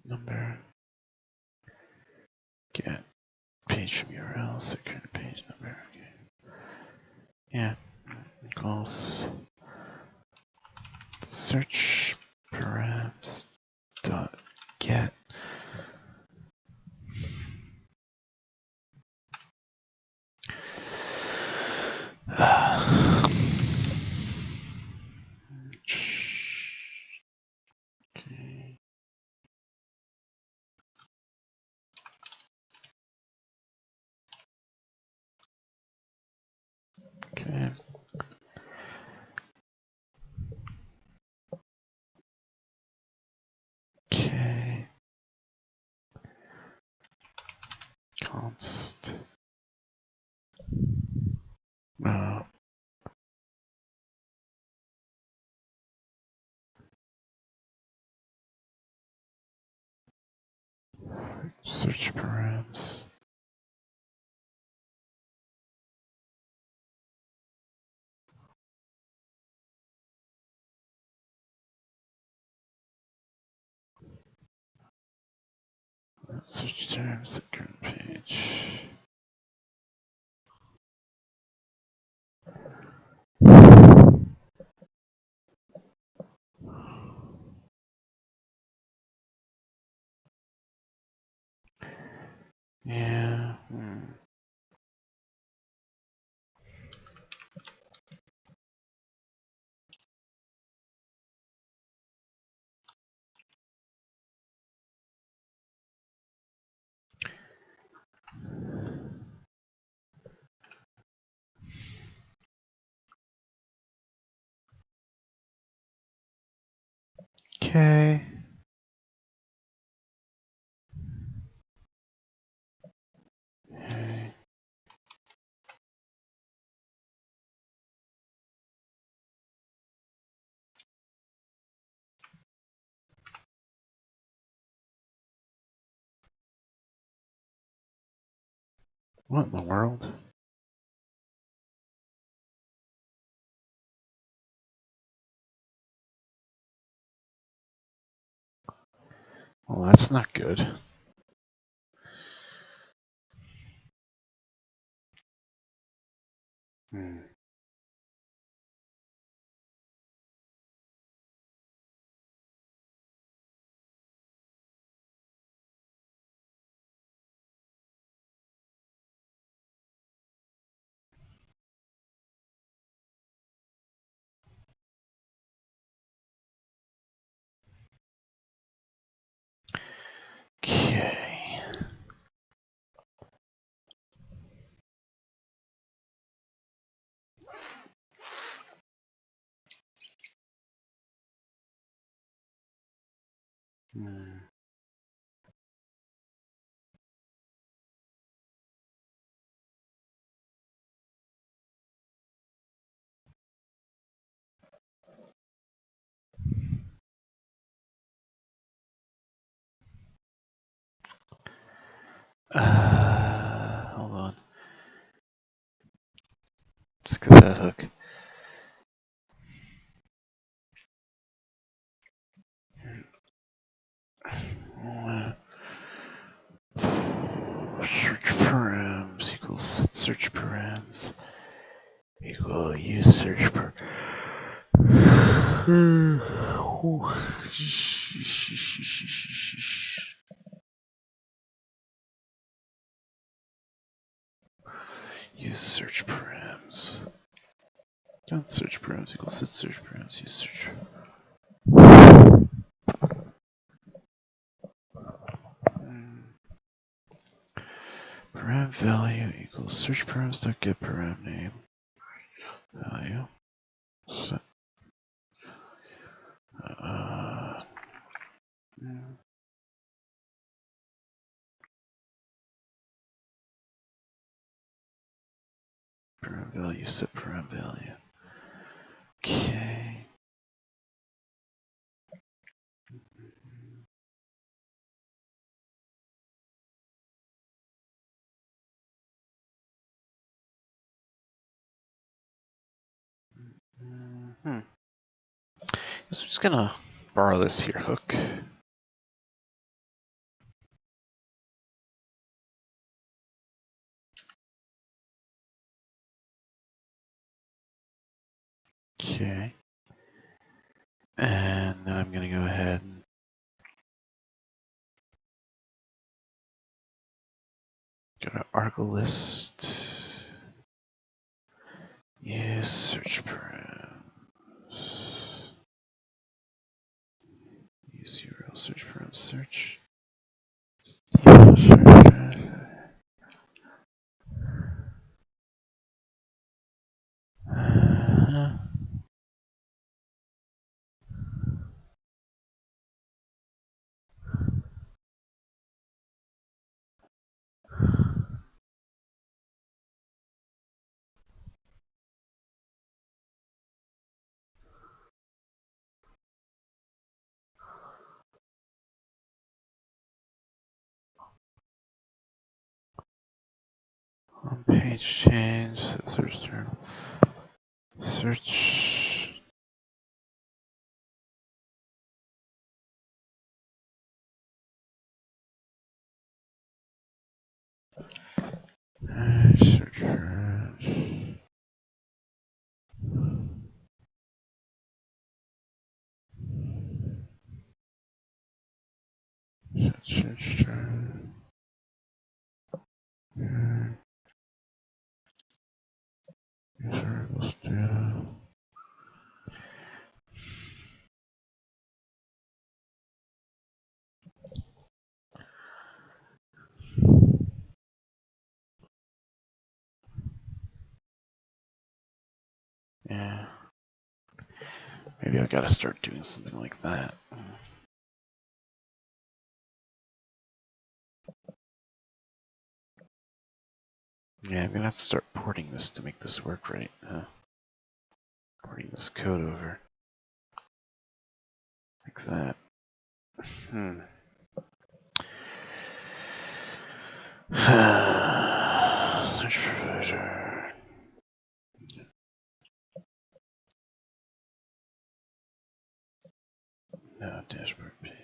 Number. Get page from URL. Set current page number. Okay. Yeah. Equals search params dot get. Okay. Okay. Const. Search params. Search terms, current page. Yeah. Okay. What in the world? Well, that's not good. Hmm. Okay. Hmm. Hold on. Just get that hook. Search params equals set search params equal use search per. Use search params. Dot search params equals set search params use search. Param value equals search params dot get param name value set. Param value set param value. Okay. So I'm just gonna borrow this here hook. Okay. And then I'm gonna go ahead and go to article list. Use search params. Use URL search params search. On page change, search term. Search. Search terms. Search term. User equals data. Yeah. Maybe I gotta start doing something like that. Yeah, I'm gonna have to start porting this to make this work right. Porting this code over. Like that. Editor. No, dashboard page.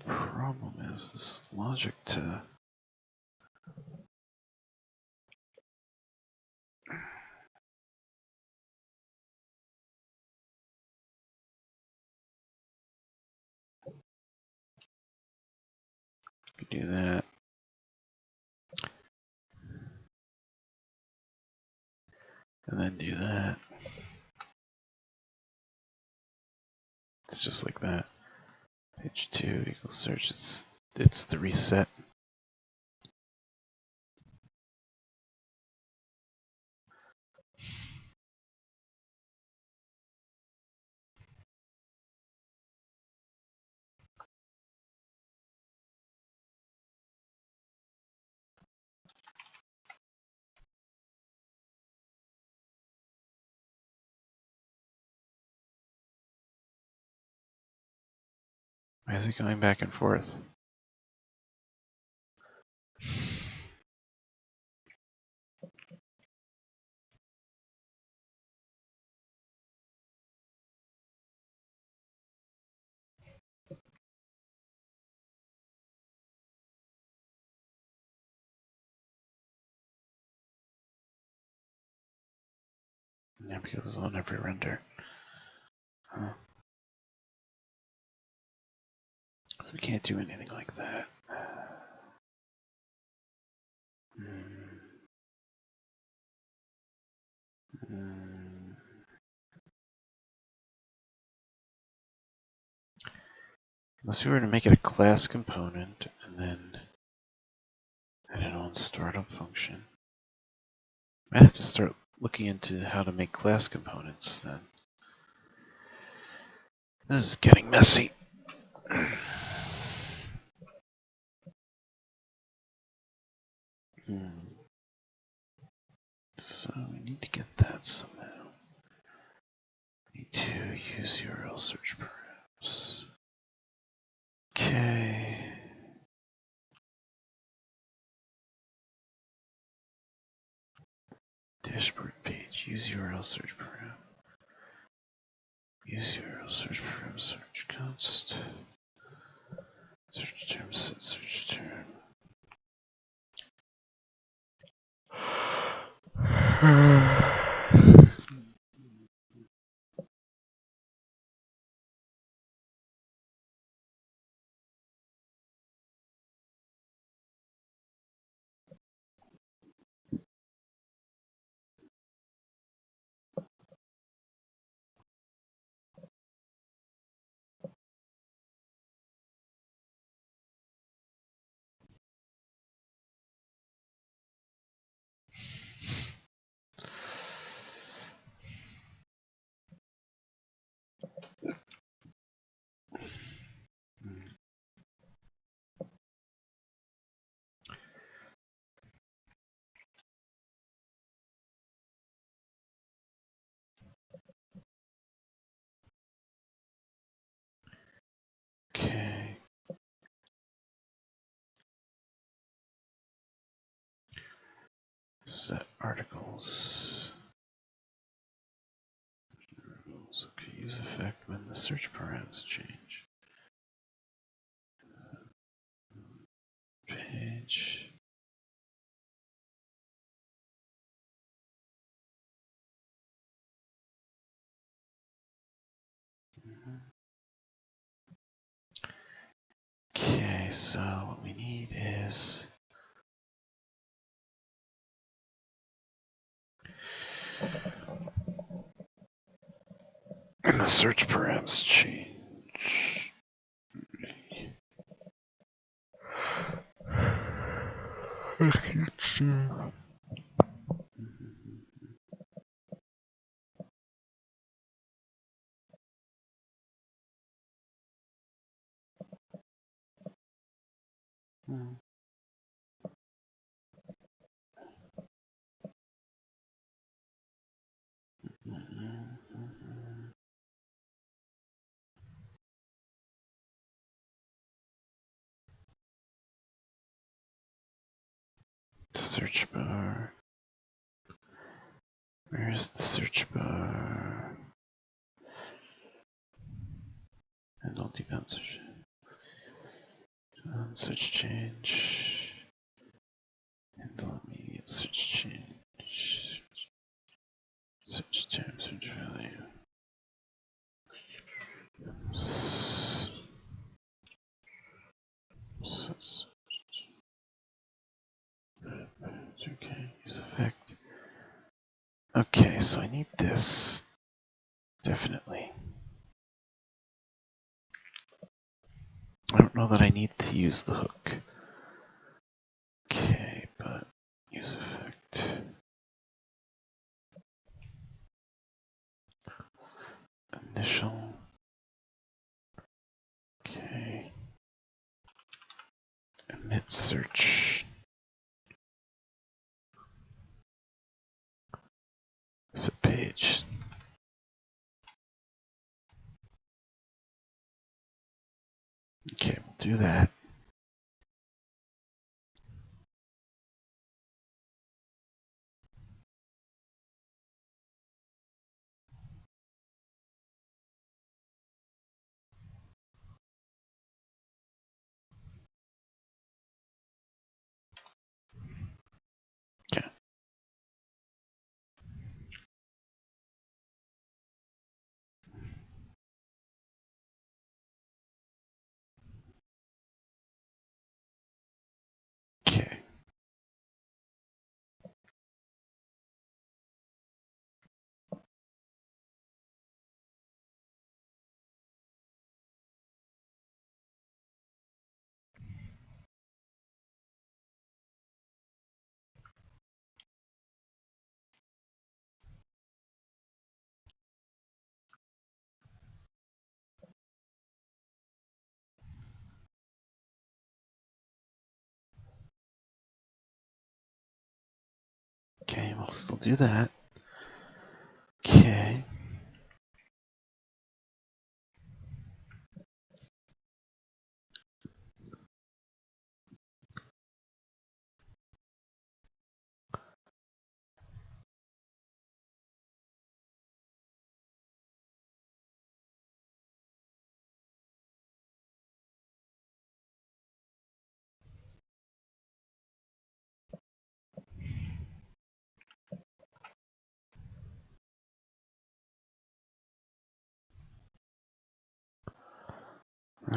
Problem is this logic to do that. And then do that. It's just like that. Page 2 equals search. It's the reset. Why is it going back and forth? Yeah, because it's on every render. Huh. So we can't do anything like that. Unless we were to make it a class component and then add it on startup function. Might have to start looking into how to make class components then. This is getting messy. So we need to get that somehow. Need to use URL search params. Okay. Dashboard page, use URL search param. Use URL search param, search const. Search term, set search term. Okay. Set articles. Okay, use effect when the search params change. Page. so what we need is and the search params change. Search bar. Where's the search bar? Handle debound search. Search change. Handle immediate search change. Search time, search value. Okay, use effect. Okay, so I need this. Definitely. I don't know that I need to use the hook. Okay, but use effect. Initial. Okay. Emit search. Set page. Okay, we'll do that. Okay. Okay. Okay, we'll still do that. Okay.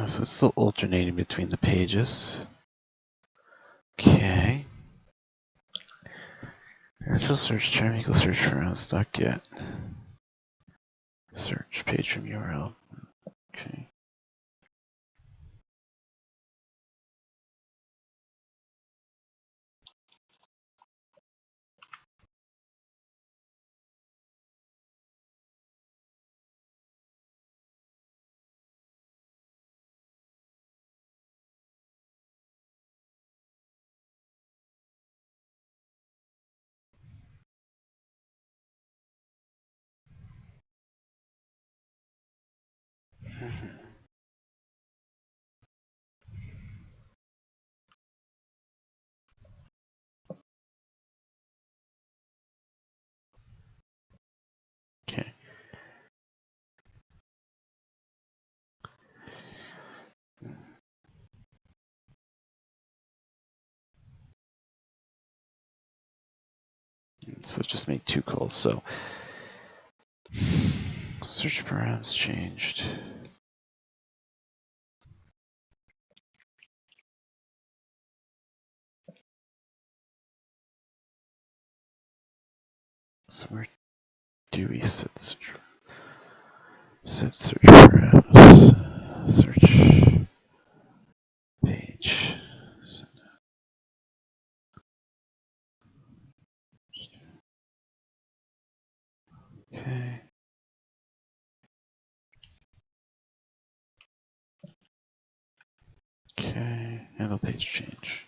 So it's still alternating between the pages. Okay. Actual search term equals search for rounds.get. Search page from URL. Okay. Okay. So just made 2 calls. So search params changed. So where do we set the search? Set search parameters. Search page. Okay. Okay. Handle page change.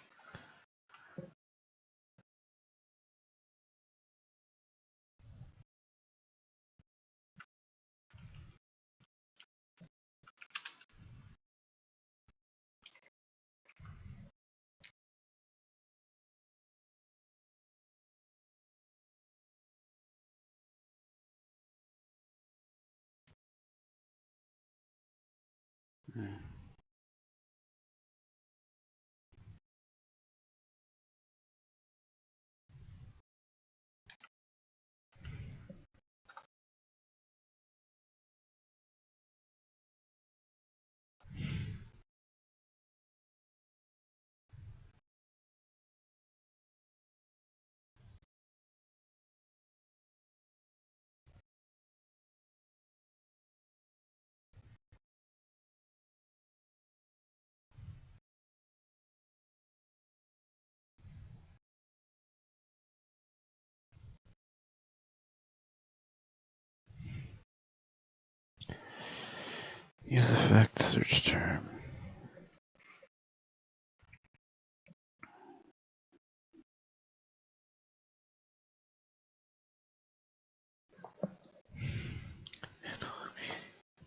Use effect search term.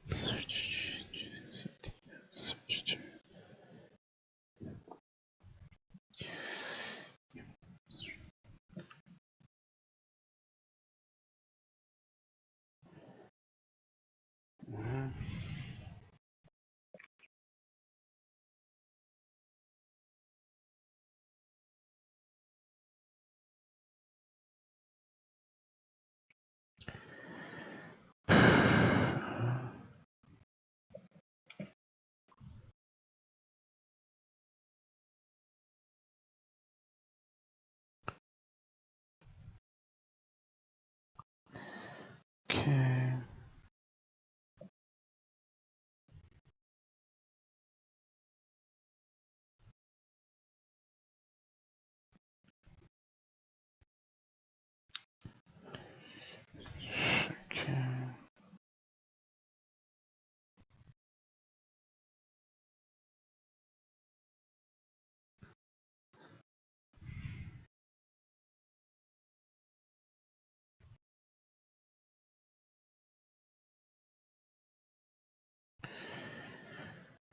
Search term. Okay. Okay.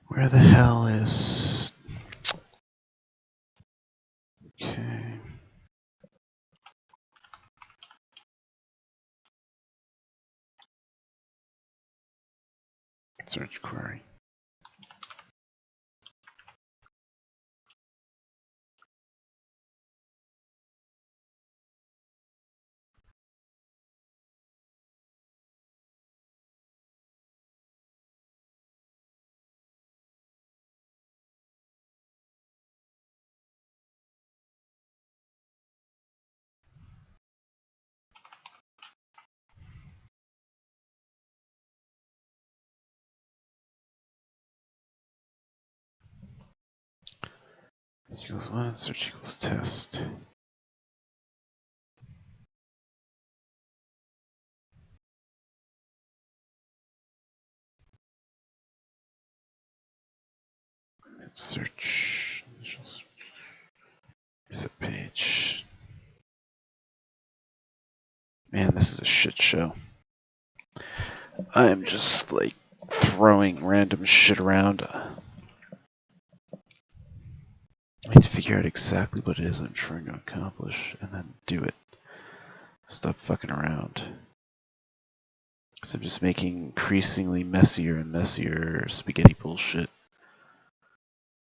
Where the hell is... Okay. Search query. Equals 1, search equals test. Let's search. Set page. Man, this is a shit show. I am just like throwing random shit around. I need to figure out exactly what it is I'm trying to accomplish and then do it. Stop fucking around. Because I'm just making increasingly messier and messier spaghetti bullshit.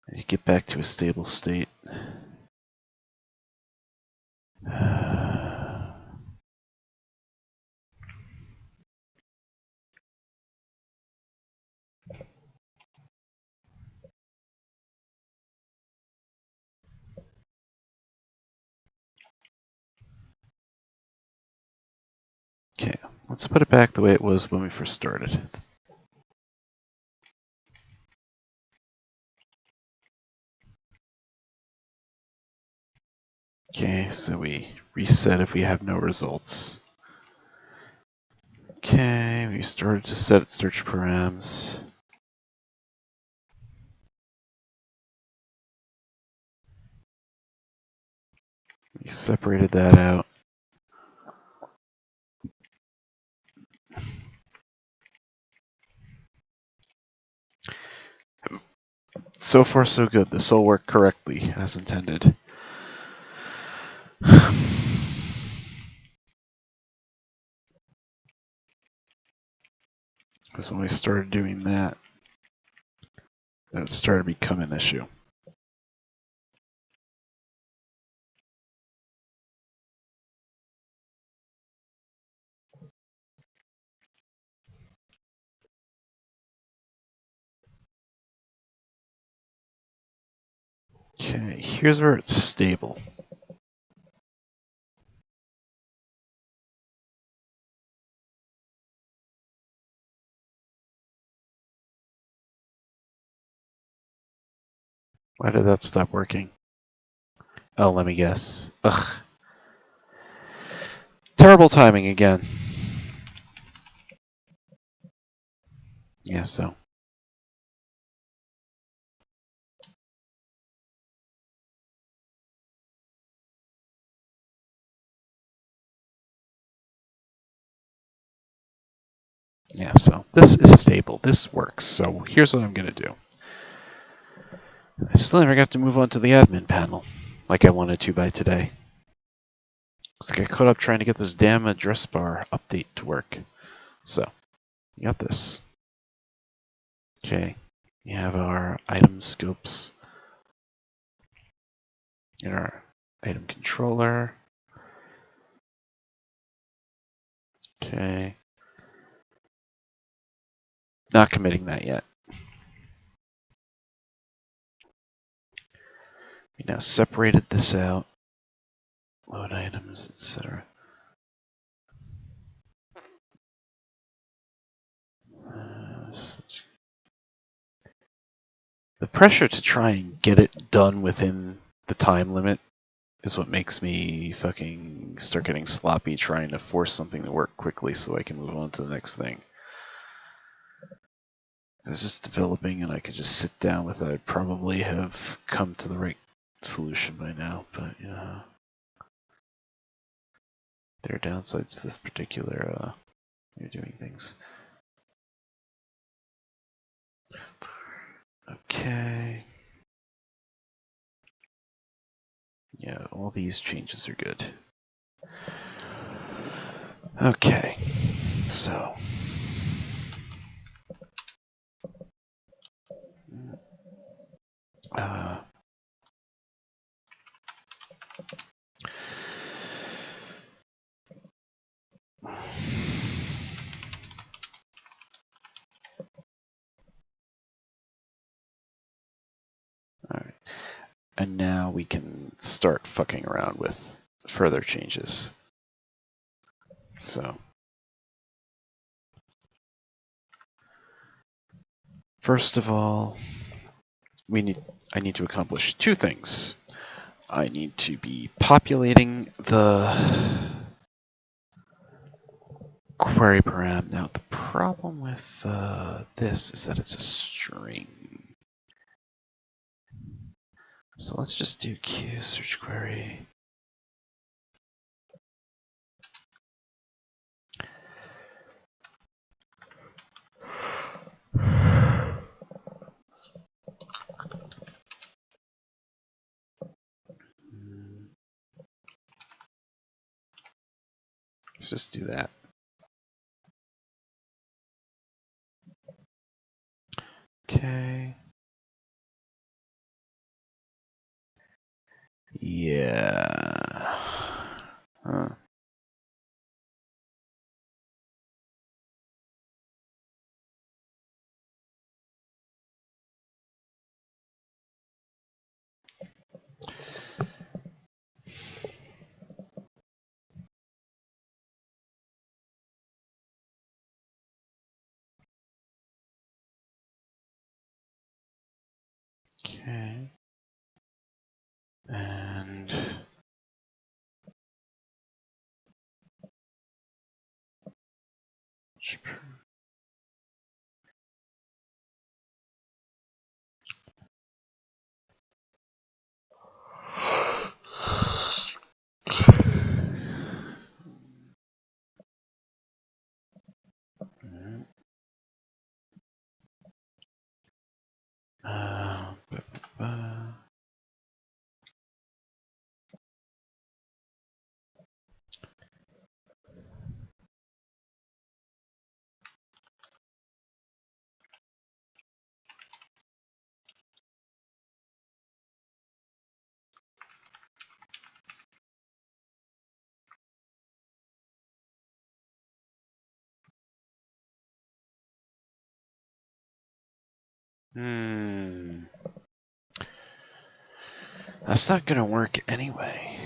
I need to get back to a stable state. Let's put it back the way it was when we first started. Okay, so we reset if we have no results. Okay, we started to set search params. We separated that out. So far, so good. This all worked correctly, as intended. Because when we started doing that, it started to become an issue. Okay, here's where it's stable. Why did that stop working? Oh, let me guess. Ugh. Terrible timing again. Yeah, so. Yeah, so this is stable. This works. So here's what I'm going to do. I still never got to move on to the admin panel like I wanted to by today. It's like I caught up trying to get this damn address bar update to work. So, you got this. Okay, we have our item scopes in our item controller. Okay. Not committing that yet. We now separated this out. Load items, etc. The pressure to try and get it done within the time limit is what makes me fucking start getting sloppy trying to force something to work quickly so I can move on to the next thing. It's just developing and I could just sit down with it. I'd probably have come to the right solution by now, but yeah. There are downsides to this particular way of doing things. Okay. Yeah, all these changes are good. Okay, so. Uh, Alright. And now we can start fucking around with further changes. So. First of all, I need to accomplish two things. I need to be populating the query param. Now, the problem with this is that it's a string. So let's just do Q search query. Let's just do that. Okay. Yeah. Huh. That's not gonna work anyway.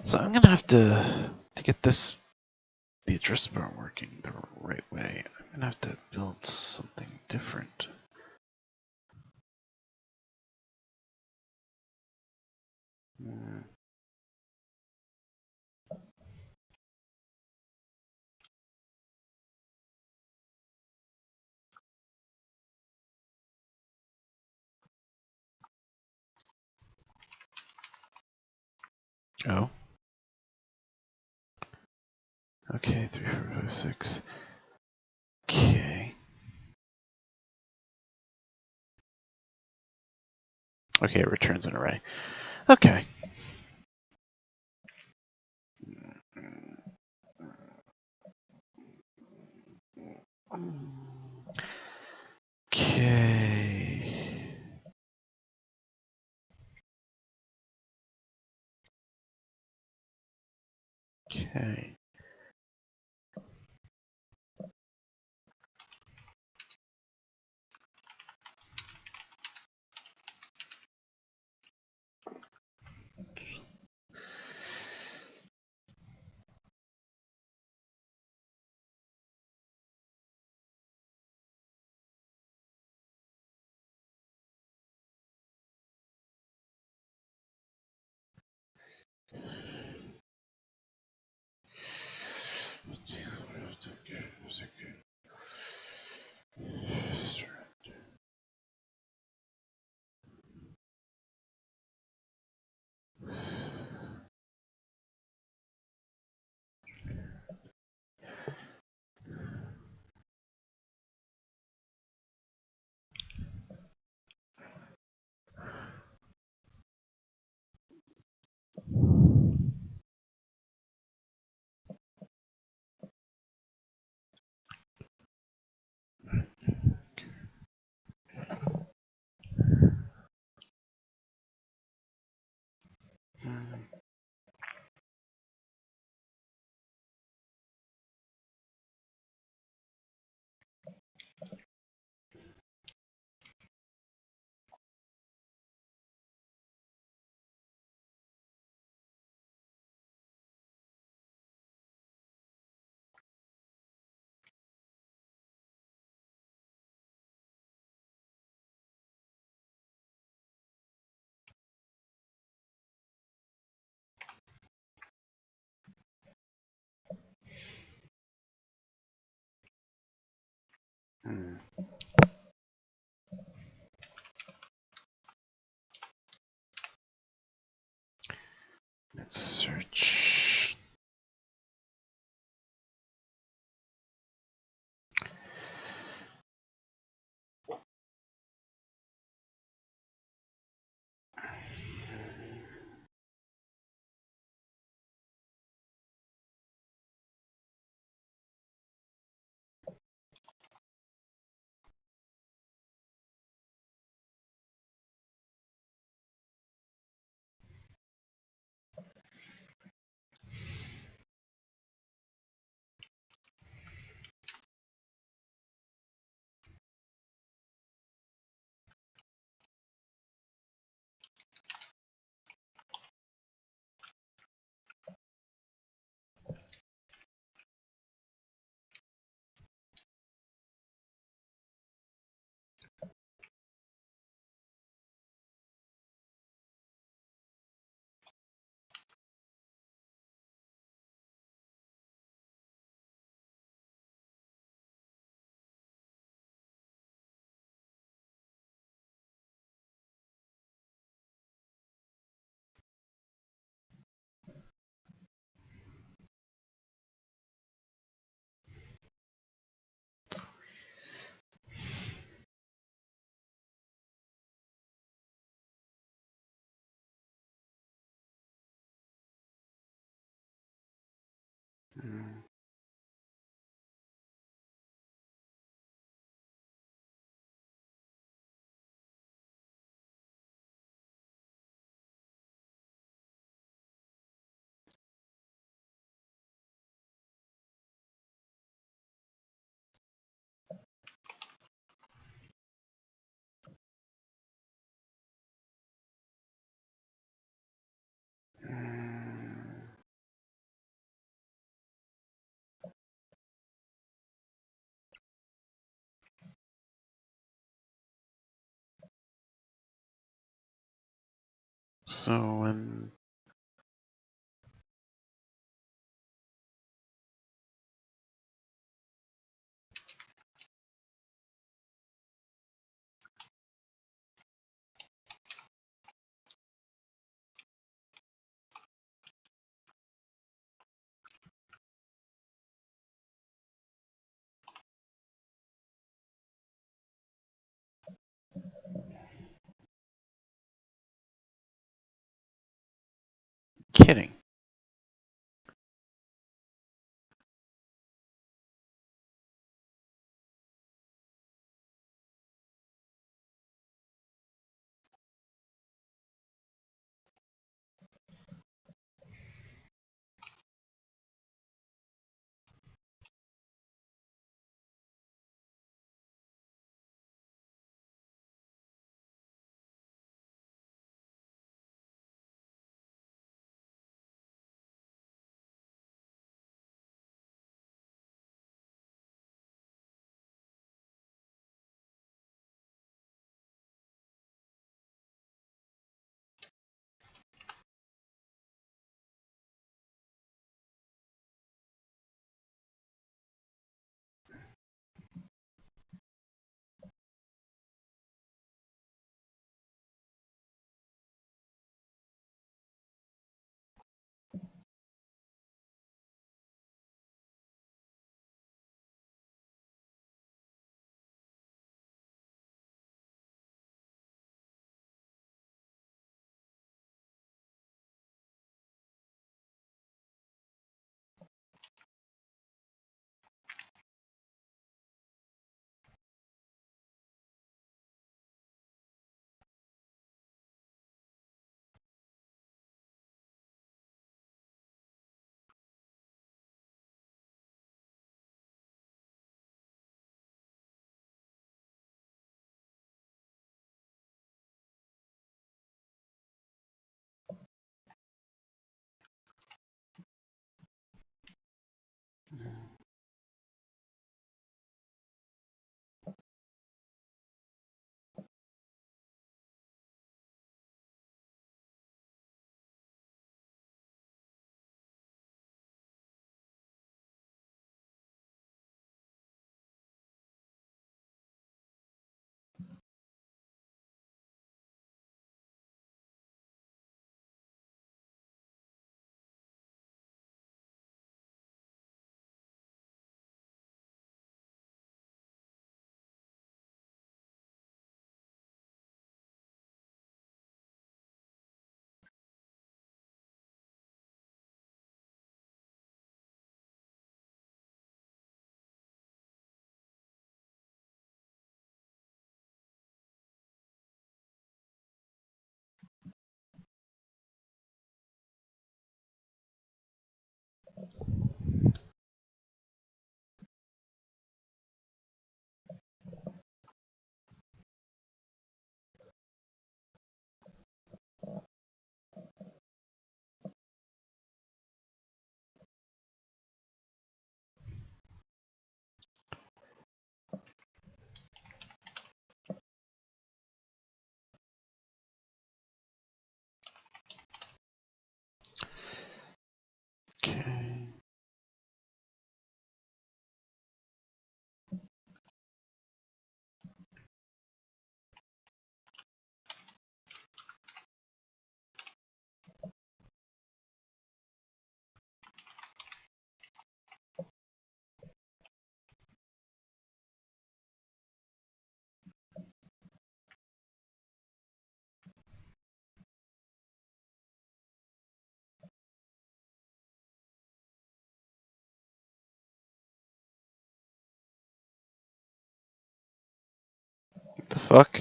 So I'm gonna have to get this, the address bar working the right way. I'm gonna have to build something different. Oh. Okay, 3, 4, 5, 6. Okay. Okay, it returns an array. Okay. Okay. Okay. Let's search. So when kidding. Okay. What the fuck?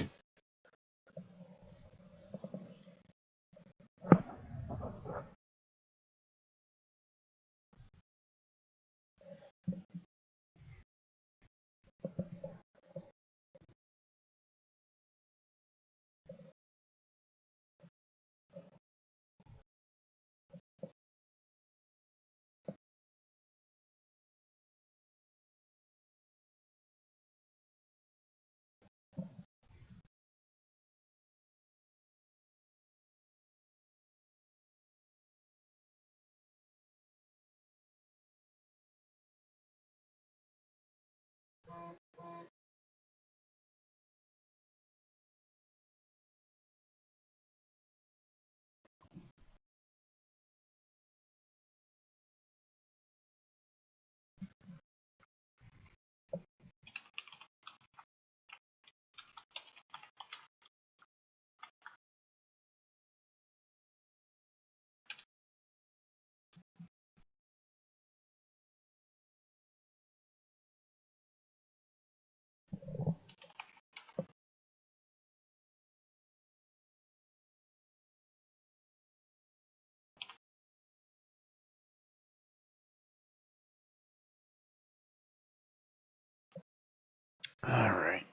All right.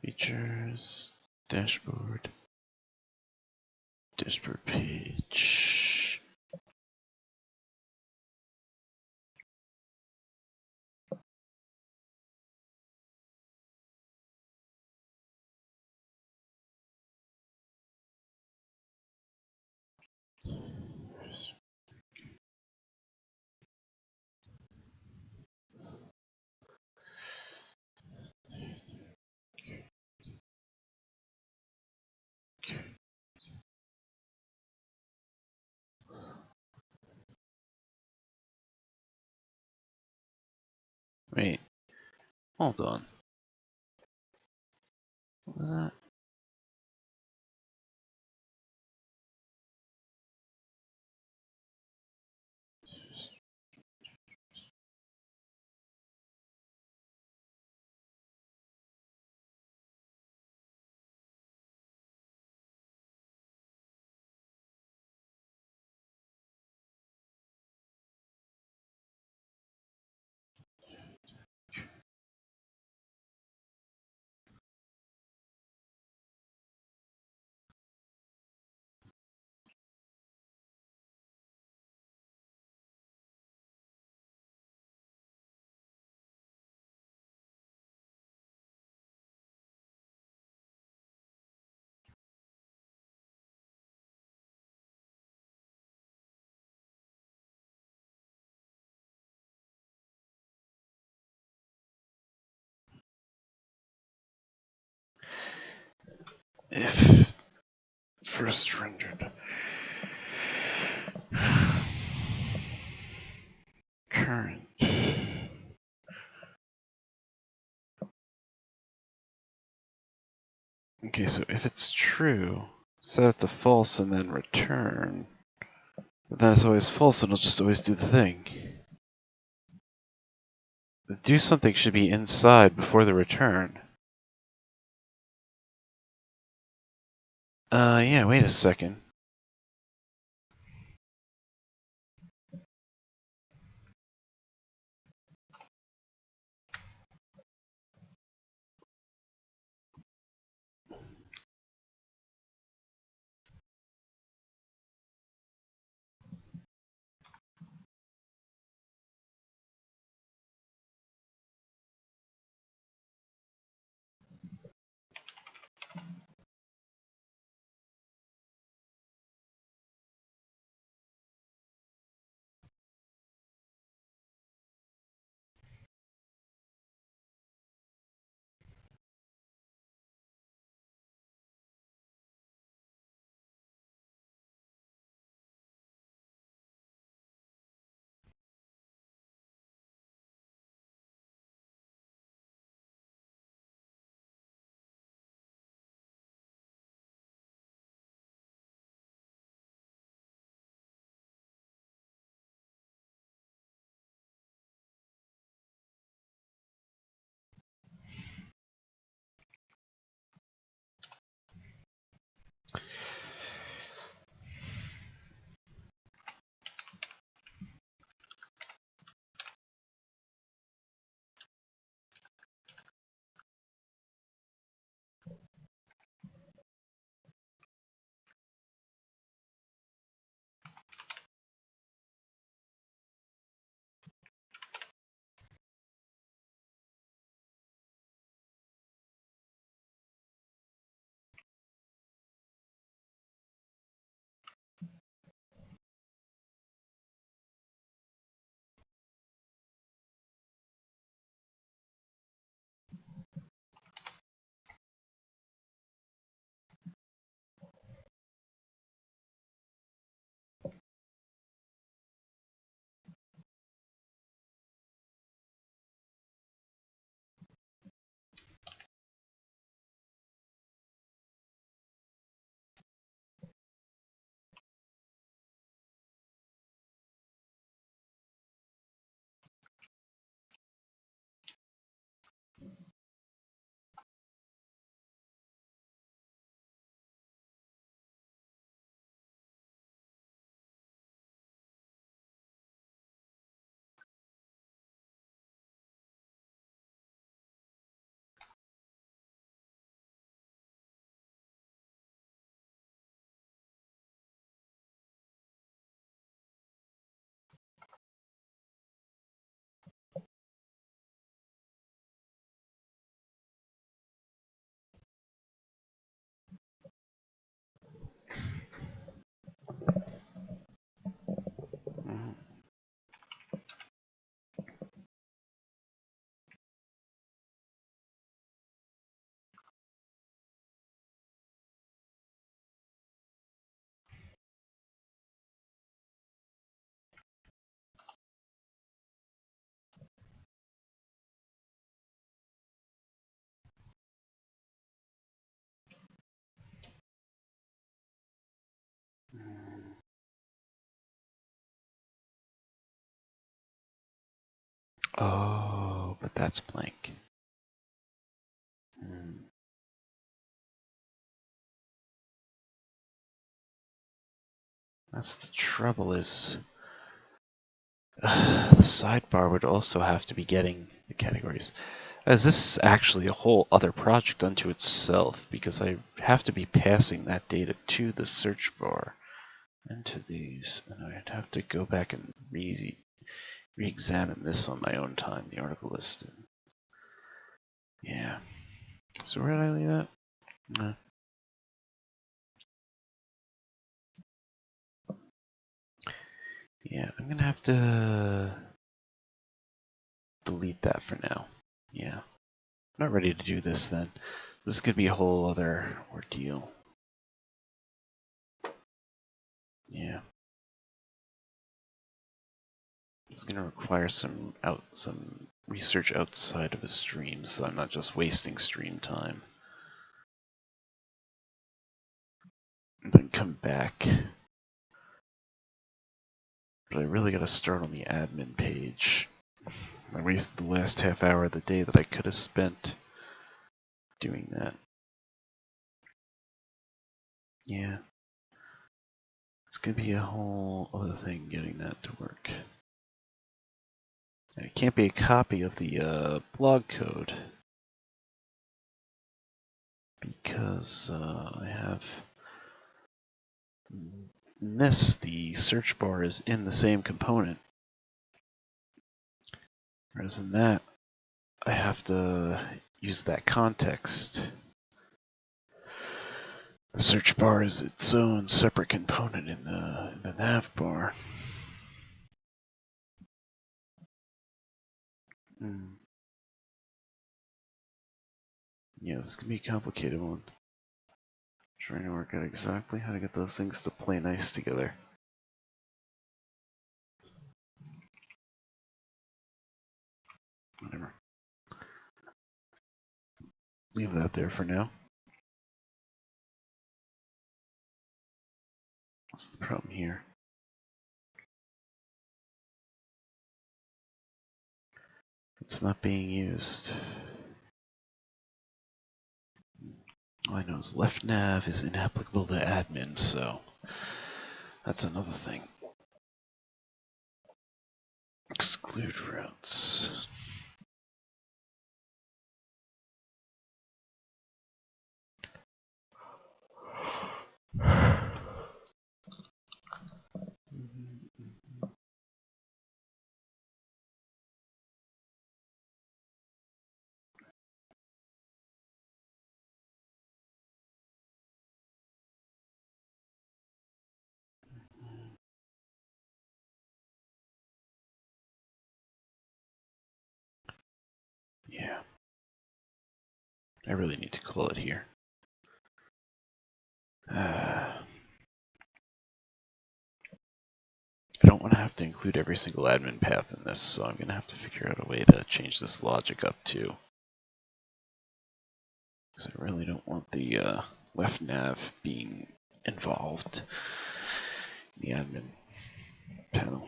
Features, dashboard, dashboard page. Wait, hold on. What was that? If first rendered current. Okay, so if it's true, set it to false and then return. But then it's always false, and it'll just always do the thing. The do something should be inside before the return. Yeah, wait a second. Oh, but that's blank. That's the trouble is the sidebar would also have to be getting the categories. As this is actually a whole other project unto itself, because I have to be passing that data to the search bar and to these, and I'd have to go back and re-examine this on my own time, the article list. Yeah. So where did I leave that? No. Yeah, I'm gonna have to delete that for now. Yeah. I'm not ready to do this then. This could be a whole other ordeal. Yeah. It's going to require some research outside of a stream, so I'm not just wasting stream time. And then come back. But I really got to start on the admin page. I wasted the last half hour of the day that I could have spent doing that. Yeah. It's going to be a whole other thing getting that to work. And it can't be a copy of the blog code, because I have in this, the search bar is in the same component, whereas in that, I have to use that context. The search bar is its own separate component in the nav bar. Yeah, this is gonna be a complicated one. Trying to work out exactly how to get those things to play nice together. Whatever. Leave that there for now. What's the problem here? It's not being used. All I know is left nav is inapplicable to admin, so that's another thing. Exclude routes. Yeah. I really need to call it here. I don't want to have to include every single admin path in this, so I'm going to have to figure out a way to change this logic up too. Because I really don't want the left nav being involved in the admin panel.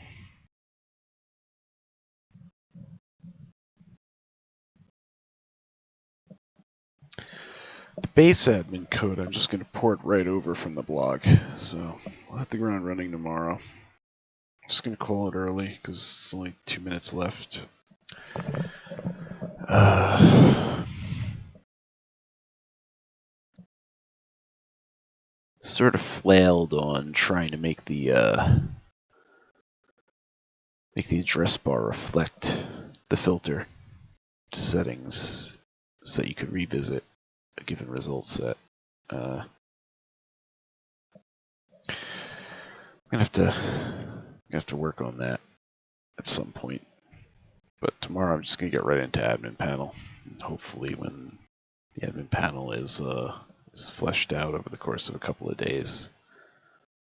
The base admin code I'm just going to port right over from the blog, so we'll hit the ground running tomorrow. Just going to call it early because it's only 2 minutes left. Sort of flailed on trying to make the address bar reflect the filter settings so that you could revisit a given result set. I'm gonna have to work on that at some point. But tomorrow I'm just gonna get right into admin panel, and hopefully when the admin panel is fleshed out over the course of a couple of days,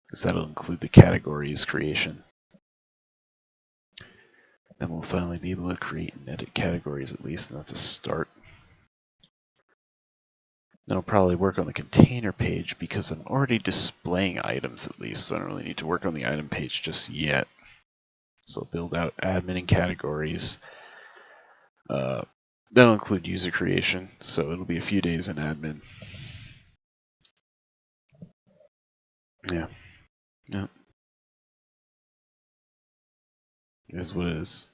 because that'll include the categories creation. Then we'll finally be able to create and edit categories at least, and that's a start. Then I'll probably work on the container page because I'm already displaying items at least, so I don't really need to work on the item page just yet. So I'll build out admin and categories, That'll include user creation, so it'll be a few days in admin. Yeah. Yeah. It is what it is.